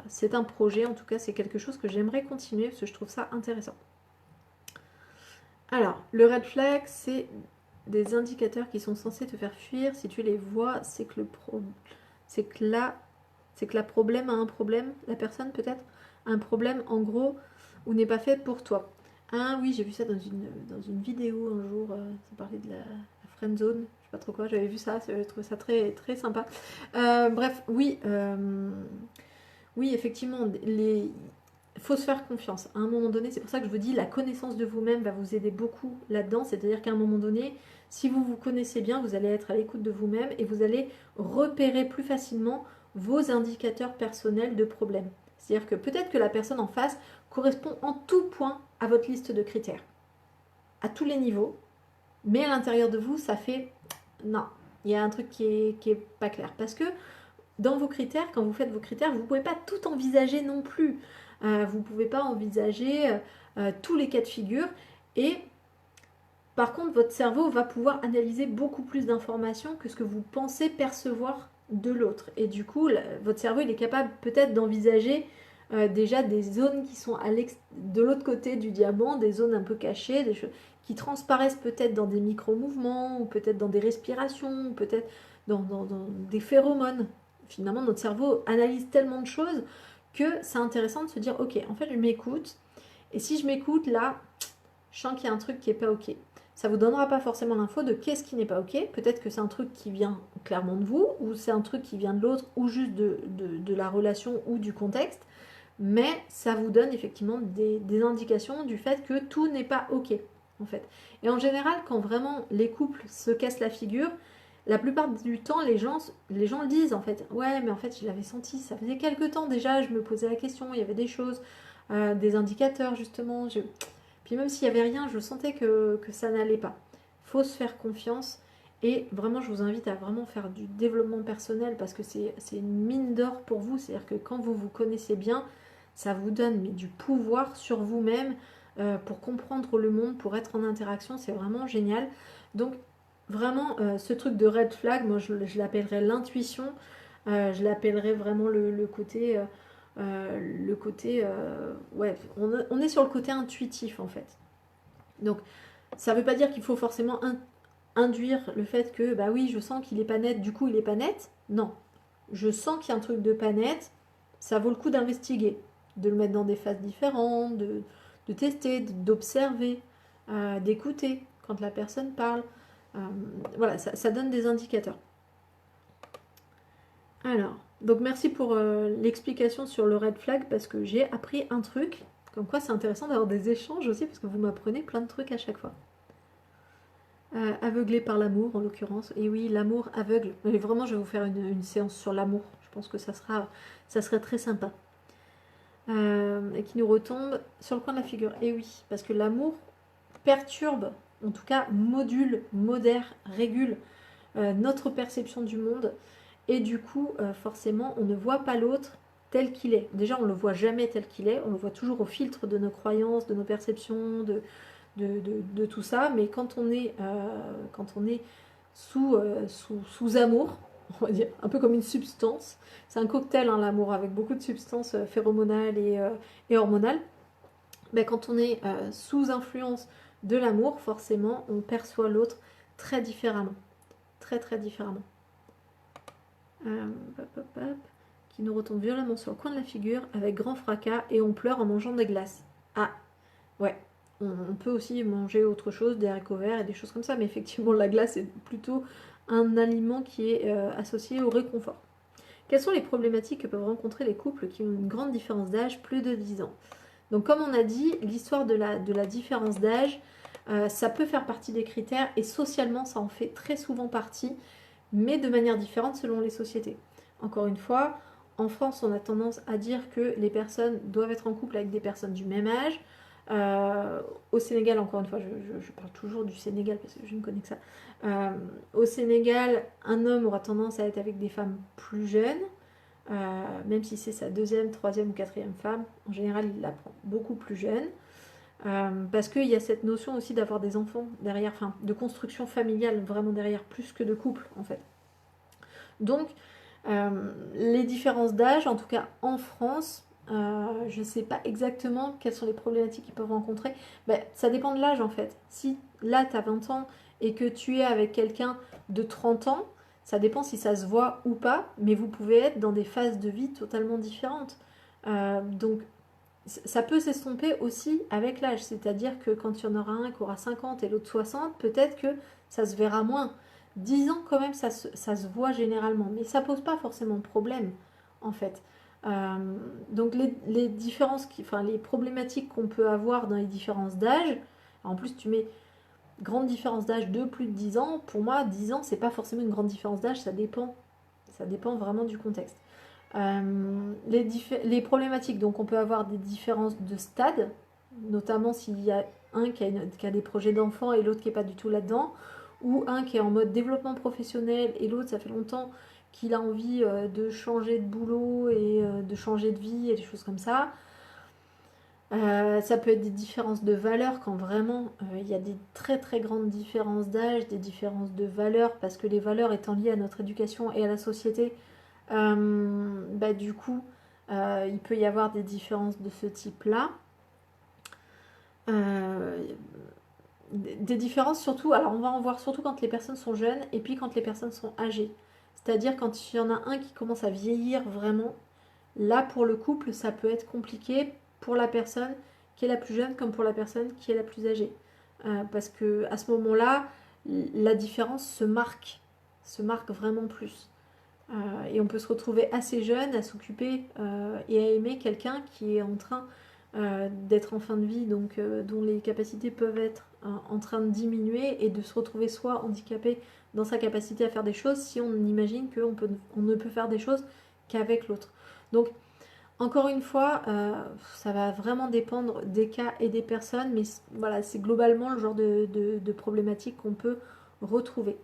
c'est un projet. En tout cas, c'est quelque chose que j'aimerais continuer parce que je trouve ça intéressant. Alors, le red flag, c'est des indicateurs qui sont censés te faire fuir. Si tu les vois, c'est que la problème a un problème. La personne peut-être a un problème, en gros, ou n'est pas fait pour toi. Ah oui, j'ai vu ça dans une vidéo un jour. Ça parlait de la friend zone. Je sais pas trop quoi. J'avais vu ça. J'avais trouvé ça très très sympa. Bref, oui, oui, effectivement, il faut se faire confiance. À un moment donné, c'est pour ça que je vous dis, la connaissance de vous-même va vous aider beaucoup là-dedans. C'est-à-dire qu'à un moment donné, si vous vous connaissez bien, vous allez être à l'écoute de vous-même et vous allez repérer plus facilement vos indicateurs personnels de problèmes. C'est-à-dire que peut-être que la personne en face correspond en tout point à votre liste de critères, à tous les niveaux, mais à l'intérieur de vous, ça fait non, il y a un truc qui est pas clair. Parce que dans vos critères, quand vous faites vos critères, vous ne pouvez pas tout envisager non plus. Vous ne pouvez pas envisager tous les cas de figure. Et par contre, votre cerveau va pouvoir analyser beaucoup plus d'informations que ce que vous pensez percevoir de l'autre. Et du coup, votre cerveau, il est capable peut-être d'envisager déjà des zones qui sont de l'autre côté du diamant, des zones un peu cachées, des choses qui transparaissent peut-être dans des micro-mouvements, ou peut-être dans des respirations, ou peut-être dans des phéromones. Finalement, notre cerveau analyse tellement de choses que c'est intéressant de se dire, ok, en fait, je m'écoute, et si je m'écoute, là, je sens qu'il y a un truc qui n'est pas ok. Ça ne vous donnera pas forcément l'info de qu'est-ce qui n'est pas ok. Peut-être que c'est un truc qui vient clairement de vous, ou c'est un truc qui vient de l'autre, ou juste de la relation ou du contexte. Mais ça vous donne effectivement des indications du fait que tout n'est pas ok, en fait. Et en général, quand vraiment les couples se cassent la figure, la plupart du temps, les gens le disent en fait. Ouais, mais en fait, je l'avais senti. Ça faisait quelques temps déjà, je me posais la question. Il y avait des choses, des indicateurs justement. Puis même s'il n'y avait rien, je sentais que ça n'allait pas. Faut se faire confiance. Et vraiment, je vous invite à vraiment faire du développement personnel parce que c'est une mine d'or pour vous. C'est-à-dire que quand vous vous connaissez bien, ça vous donne du pouvoir sur vous-même pour comprendre le monde, pour être en interaction. C'est vraiment génial. Donc, vraiment, ce truc de red flag, moi, je l'appellerais l'intuition. Je l'appellerais vraiment le côté... ouais, on est sur le côté intuitif en fait. Donc, ça ne veut pas dire qu'il faut forcément induire le fait que, bah oui, je sens qu'il est pas net, du coup il est pas net. Non, je sens qu'il y a un truc de pas net, ça vaut le coup d'investiguer, de le mettre dans des phases différentes, de tester, d'observer, d'écouter quand la personne parle. Voilà, ça donne des indicateurs. Alors, donc merci pour l'explication sur le red flag parce que j'ai appris un truc. Comme quoi c'est intéressant d'avoir des échanges aussi parce que vous m'apprenez plein de trucs à chaque fois. Aveuglé par l'amour en l'occurrence. Et oui, l'amour aveugle. Mais vraiment, je vais vous faire une séance sur l'amour. Je pense que ça serait très sympa. Et qui nous retombe sur le coin de la figure. Et oui, parce que l'amour perturbe, en tout cas module, modère, régule notre perception du monde. Et du coup, forcément, on ne voit pas l'autre tel qu'il est. Déjà, on ne le voit jamais tel qu'il est. On le voit toujours au filtre de nos croyances, de nos perceptions, de tout ça. Mais quand on est sous amour, on va dire, un peu comme une substance, c'est un cocktail, hein, l'amour, avec beaucoup de substances phéromonales et hormonales. Ben, quand on est sous influence de l'amour, forcément, on perçoit l'autre très différemment. Très très différemment. Hop, hop, hop. Qui nous retombe violemment sur le coin de la figure avec grand fracas et on pleure en mangeant des glaces. Ah, ouais. On peut aussi manger autre chose, des haricots verts et des choses comme ça, mais effectivement la glace est plutôt un aliment qui est associé au réconfort. Quelles sont les problématiques que peuvent rencontrer les couples qui ont une grande différence d'âge, plus de 10 ans? Donc comme on a dit, l'histoire de la différence d'âge, ça peut faire partie des critères et socialement ça en fait très souvent partie, mais de manière différente selon les sociétés. Encore une fois, en France, on a tendance à dire que les personnes doivent être en couple avec des personnes du même âge. Au Sénégal, encore une fois, je parle toujours du Sénégal parce que je ne connais que ça. Au Sénégal, un homme aura tendance à être avec des femmes plus jeunes, même si c'est sa deuxième, troisième ou quatrième femme. En général, il la prend beaucoup plus jeune. Parce qu'il y a cette notion aussi d'avoir des enfants derrière, enfin de construction familiale vraiment derrière, plus que de couple en fait. Donc, les différences d'âge, en tout cas en France, je ne sais pas exactement quelles sont les problématiques qu'ils peuvent rencontrer. Ben, ça dépend de l'âge en fait. Si là tu as 20 ans et que tu es avec quelqu'un de 30 ans, ça dépend si ça se voit ou pas, mais vous pouvez être dans des phases de vie totalement différentes. Donc ça peut s'estomper aussi avec l'âge, c'est-à-dire que quand il y en aura un qui aura 50 et l'autre 60, peut-être que ça se verra moins. 10 ans quand même, ça se voit généralement, mais ça pose pas forcément de problème en fait. Donc les différences, enfin les problématiques qu'on peut avoir dans les différences d'âge, en plus tu mets grande différence d'âge de plus de 10 ans, pour moi 10 ans c'est pas forcément une grande différence d'âge, ça dépend vraiment du contexte. Les problématiques, donc on peut avoir des différences de stade, notamment s'il y a un qui a des projets d'enfants et l'autre qui n'est pas du tout là-dedans, ou un qui est en mode développement professionnel et l'autre ça fait longtemps qu'il a envie de changer de boulot et de changer de vie et des choses comme ça. Ça peut être des différences de valeurs quand vraiment il y a des très très grandes différences d'âge, des différences de valeurs, parce que les valeurs étant liées à notre éducation et à la société, du coup, il peut y avoir des différences de ce type-là. Des différences surtout, alors on va en voir surtout quand les personnes sont jeunes et puis quand les personnes sont âgées. C'est-à-dire quand il y en a un qui commence à vieillir vraiment, là pour le couple, ça peut être compliqué pour la personne qui est la plus jeune comme pour la personne qui est la plus âgée. Parce que à ce moment-là, la différence se marque vraiment plus. Et on peut se retrouver assez jeune à s'occuper et à aimer quelqu'un qui est en train d'être en fin de vie, donc dont les capacités peuvent être en train de diminuer et de se retrouver soit handicapé dans sa capacité à faire des choses si on imagine qu'on ne peut faire des choses qu'avec l'autre. Donc, encore une fois, ça va vraiment dépendre des cas et des personnes, mais voilà, c'est globalement le genre de problématique qu'on peut retrouver.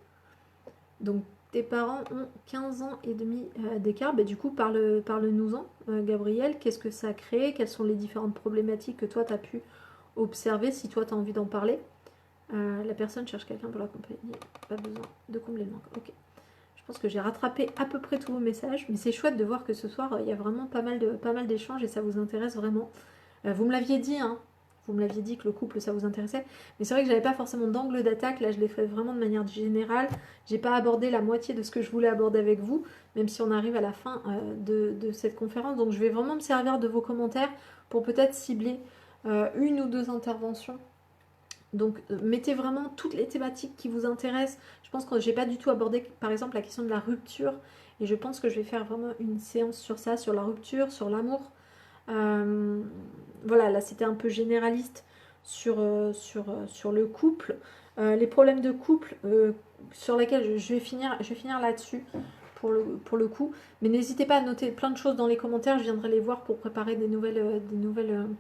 Donc, tes parents ont 15 ans et demi d'écart. Du coup, parle-nous-en, Gabriel. Qu'est-ce que ça a créé? Quelles sont les différentes problématiques que toi, tu as pu observer si toi, tu as envie d'en parler? La personne cherche quelqu'un pour l'accompagner. Pas besoin de combler le manque. Ok. Je pense que j'ai rattrapé à peu près tous vos messages. Mais c'est chouette de voir que ce soir, il y a vraiment pas mal d'échanges et ça vous intéresse vraiment. Vous me l'aviez dit, hein. Vous me l'aviez dit que le couple, ça vous intéressait. Mais c'est vrai que j'avais pas forcément d'angle d'attaque. Là, je l'ai fait vraiment de manière générale. J'ai pas abordé la moitié de ce que je voulais aborder avec vous, même si on arrive à la fin de cette conférence. Donc, je vais vraiment me servir de vos commentaires pour peut-être cibler une ou deux interventions. Donc, mettez vraiment toutes les thématiques qui vous intéressent. Je pense que j'ai pas du tout abordé, par exemple, la question de la rupture. Et je pense que je vais faire vraiment une séance sur ça, sur la rupture, sur l'amour. Voilà, là c'était un peu généraliste sur le couple. Les problèmes de couple sur lesquels je vais finir là-dessus pour le coup. Mais n'hésitez pas à noter plein de choses dans les commentaires, je viendrai les voir pour préparer des nouvelles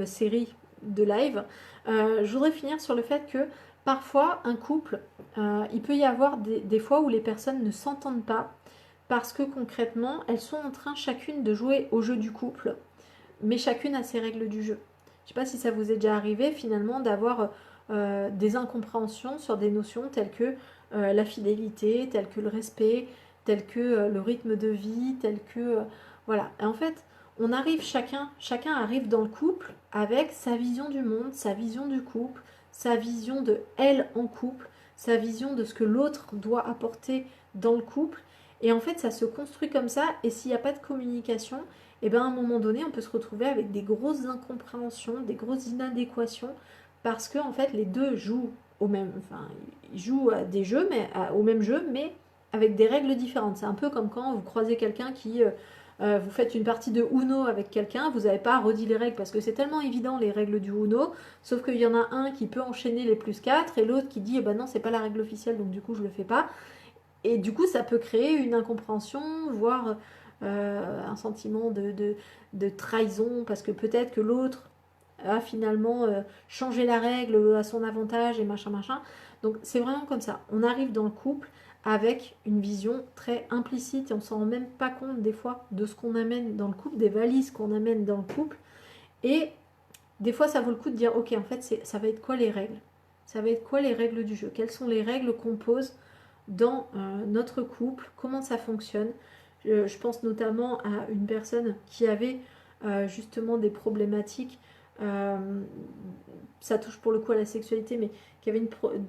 séries de live. Je voudrais finir sur le fait que parfois un couple, il peut y avoir des fois où les personnes ne s'entendent pas parce que concrètement, elles sont en train chacune de jouer au jeu du couple, mais chacune a ses règles du jeu. Je ne sais pas si ça vous est déjà arrivé finalement d'avoir des incompréhensions sur des notions telles que la fidélité, telles que le respect, telles que le rythme de vie, telles que... voilà. Et en fait, on arrive chacun arrive dans le couple avec sa vision du monde, sa vision du couple, sa vision de elle en couple, sa vision de ce que l'autre doit apporter dans le couple. Et en fait, ça se construit comme ça. Et s'il n'y a pas de communication, et bien à un moment donné, on peut se retrouver avec des grosses incompréhensions, des grosses inadéquations, parce que en fait, les deux jouent au même, enfin, ils jouent à des jeux, mais au même jeu, mais avec des règles différentes. C'est un peu comme quand vous croisez quelqu'un qui vous faites une partie de Uno avec quelqu'un, vous n'avez pas redit les règles parce que c'est tellement évident les règles du Uno, sauf qu'il y en a un qui peut enchaîner les plus 4 et l'autre qui dit eh ben non, c'est pas la règle officielle donc du coup je le fais pas. Et du coup ça peut créer une incompréhension, voire un sentiment de trahison parce que peut-être que l'autre a finalement changé la règle à son avantage et machin machin. Donc c'est vraiment comme ça. On arrive dans le couple avec une vision très implicite et on ne s'en rend même pas compte des fois de ce qu'on amène dans le couple, des valises qu'on amène dans le couple. Et des fois, ça vaut le coup de dire, ok, en fait, ça va être quoi les règles? Ça va être quoi les règles du jeu? Quelles sont les règles qu'on pose dans notre couple? Comment ça fonctionne? Je pense notamment à une personne qui avait justement des problématiques, euh, ça touche pour le coup à la sexualité, mais qui avait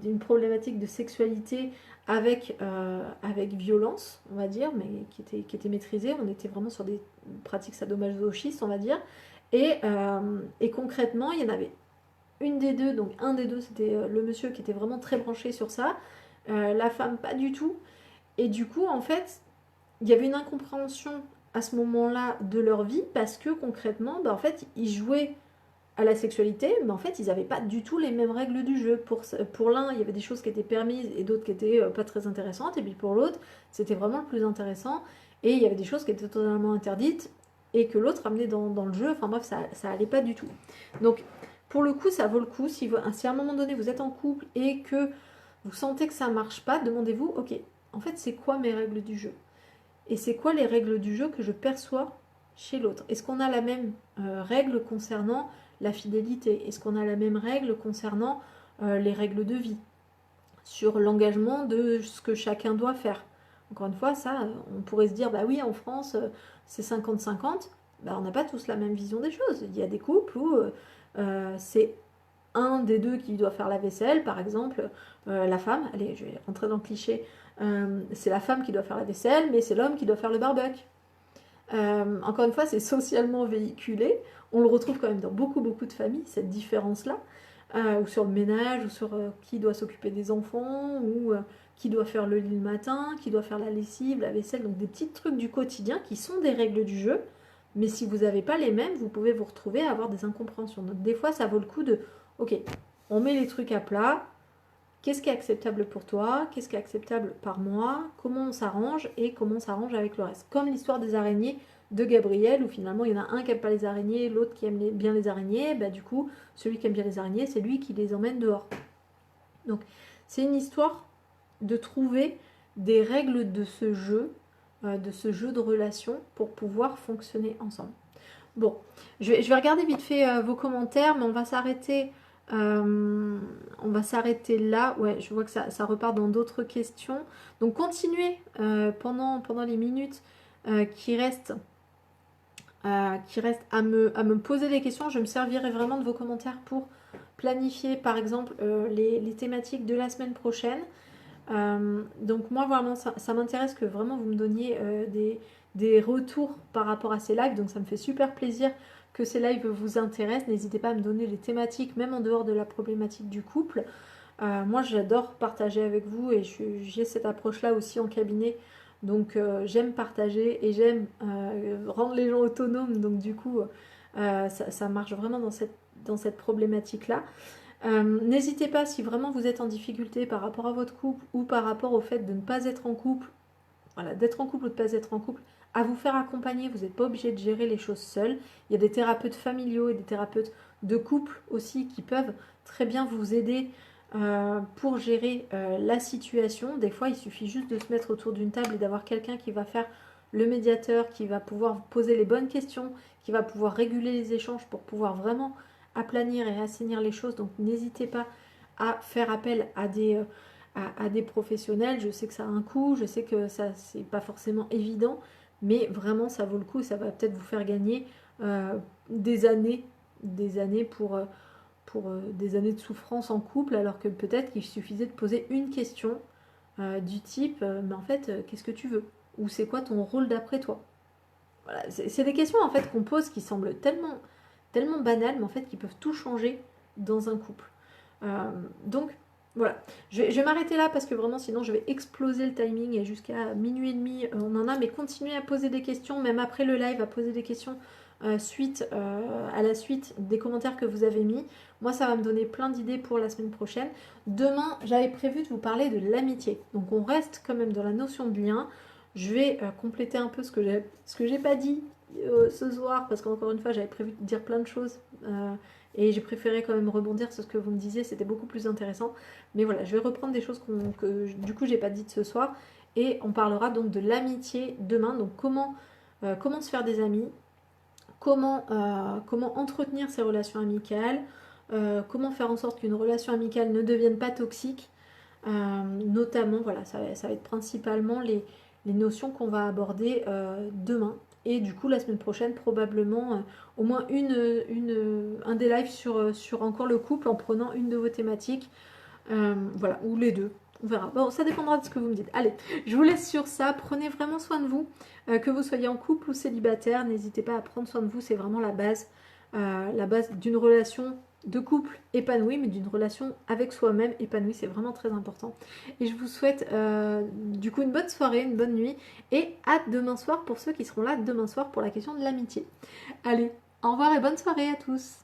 une problématique de sexualité avec violence, on va dire, mais qui était maîtrisée. On était vraiment sur des pratiques sadomasochistes, on va dire. Et concrètement, il y en avait une des deux, donc un des deux, c'était le monsieur qui était vraiment très branché sur ça, la femme pas du tout. Et du coup, en fait, il y avait une incompréhension à ce moment-là de leur vie parce que concrètement, en fait, ils jouaient à la sexualité, mais en fait, ils n'avaient pas du tout les mêmes règles du jeu. Pour l'un, il y avait des choses qui étaient permises et d'autres qui étaient pas très intéressantes, et puis pour l'autre, c'était vraiment le plus intéressant, et il y avait des choses qui étaient totalement interdites, et que l'autre amenait dans le jeu, enfin bref, ça allait pas du tout. Donc, pour le coup, ça vaut le coup, si à un moment donné, vous êtes en couple, et que vous sentez que ça marche pas, demandez-vous, ok, en fait, c'est quoi mes règles du jeu? Et c'est quoi les règles du jeu que je perçois chez l'autre? Est-ce qu'on a la même règle concernant la fidélité? Est-ce qu'on a la même règle concernant les règles de vie? Sur l'engagement de ce que chacun doit faire. Encore une fois, ça, on pourrait se dire, bah oui, en France, c'est 50-50. Bah, on n'a pas tous la même vision des choses. Il y a des couples où c'est un des deux qui doit faire la vaisselle, par exemple, la femme, allez, je vais rentrer dans le cliché, c'est la femme qui doit faire la vaisselle, mais c'est l'homme qui doit faire le barbecue. Encore une fois, c'est socialement véhiculé. On le retrouve quand même dans beaucoup de familles, cette différence-là. Ou sur le ménage, ou sur qui doit s'occuper des enfants, ou qui doit faire le lit le matin, qui doit faire la lessive, la vaisselle. Donc des petits trucs du quotidien qui sont des règles du jeu. Mais si vous n'avez pas les mêmes, vous pouvez vous retrouver à avoir des incompréhensions. Donc des fois, ça vaut le coup de, ok, on met les trucs à plat. Qu'est-ce qui est acceptable pour toi? Qu'est-ce qui est acceptable par moi? Comment on s'arrange et comment on s'arrange avec le reste? Comme l'histoire des araignées de Gabriel, où finalement il y en a un qui n'aime pas les araignées, l'autre qui aime bien les araignées. Bah, du coup, celui qui aime bien les araignées, c'est lui qui les emmène dehors. Donc, c'est une histoire de trouver des règles de ce jeu de relation pour pouvoir fonctionner ensemble. Bon, je vais regarder vite fait vos commentaires, mais on va s'arrêter là. Ouais, je vois que ça repart dans d'autres questions. Donc continuez pendant les minutes qui restent à me poser des questions. Je me servirai vraiment de vos commentaires pour planifier par exemple les thématiques de la semaine prochaine. Donc moi vraiment ça m'intéresse que vraiment vous me donniez des retours par rapport à ces lives. Donc ça me fait super plaisir que ces lives vous intéressent. N'hésitez pas à me donner les thématiques, même en dehors de la problématique du couple. Moi j'adore partager avec vous et j'ai cette approche-là aussi en cabinet. Donc j'aime partager et j'aime rendre les gens autonomes. Donc du coup ça marche vraiment dans cette problématique-là. N'hésitez pas si vraiment vous êtes en difficulté par rapport à votre couple ou par rapport au fait de ne pas être en couple, voilà, d'être en couple ou de ne pas être en couple, à vous faire accompagner. Vous n'êtes pas obligé de gérer les choses seul. Il y a des thérapeutes familiaux et des thérapeutes de couple aussi qui peuvent très bien vous aider pour gérer la situation. Des fois, il suffit juste de se mettre autour d'une table et d'avoir quelqu'un qui va faire le médiateur, qui va pouvoir vous poser les bonnes questions, qui va pouvoir réguler les échanges pour pouvoir vraiment aplanir et assainir les choses. Donc n'hésitez pas à faire appel à des professionnels. Je sais que ça a un coût, je sais que ça c'est pas forcément évident, mais vraiment ça vaut le coup, ça va peut-être vous faire gagner des années pour des années de souffrance en couple, alors que peut-être qu'il suffisait de poser une question du type mais en fait, qu'est-ce que tu veux? Ou c'est quoi ton rôle d'après toi? Voilà, c'est des questions en fait qu'on pose qui semblent tellement banales, mais en fait qui peuvent tout changer dans un couple. Donc voilà, je vais m'arrêter là parce que vraiment sinon je vais exploser le timing et jusqu'à minuit et demi on en a, mais continuez à poser des questions, même après le live, à poser des questions à la suite des commentaires que vous avez mis. Moi ça va me donner plein d'idées pour la semaine prochaine. Demain j'avais prévu de vous parler de l'amitié, donc on reste quand même dans la notion de lien. Je vais compléter un peu ce que j'ai pas dit ce soir, parce qu'encore une fois j'avais prévu de dire plein de choses et j'ai préféré quand même rebondir sur ce que vous me disiez, c'était beaucoup plus intéressant. Mais voilà, je vais reprendre des choses que du coup j'ai pas dites ce soir, et on parlera donc de l'amitié demain. Donc comment se faire des amis, comment entretenir ses relations amicales, comment faire en sorte qu'une relation amicale ne devienne pas toxique. Notamment, voilà, ça va être principalement les notions qu'on va aborder demain. Et du coup, la semaine prochaine, probablement au moins un des lives sur encore le couple, en prenant une de vos thématiques. Voilà, ou les deux. On verra. Bon, ça dépendra de ce que vous me dites. Allez, je vous laisse sur ça. Prenez vraiment soin de vous. Que vous soyez en couple ou célibataire, n'hésitez pas à prendre soin de vous. C'est vraiment la base d'une relation de couple épanouie, mais d'une relation avec soi-même épanouie. C'est vraiment très important. Et je vous souhaite du coup une bonne soirée, une bonne nuit. Et à demain soir pour ceux qui seront là demain soir pour la question de l'amitié. Allez, au revoir et bonne soirée à tous.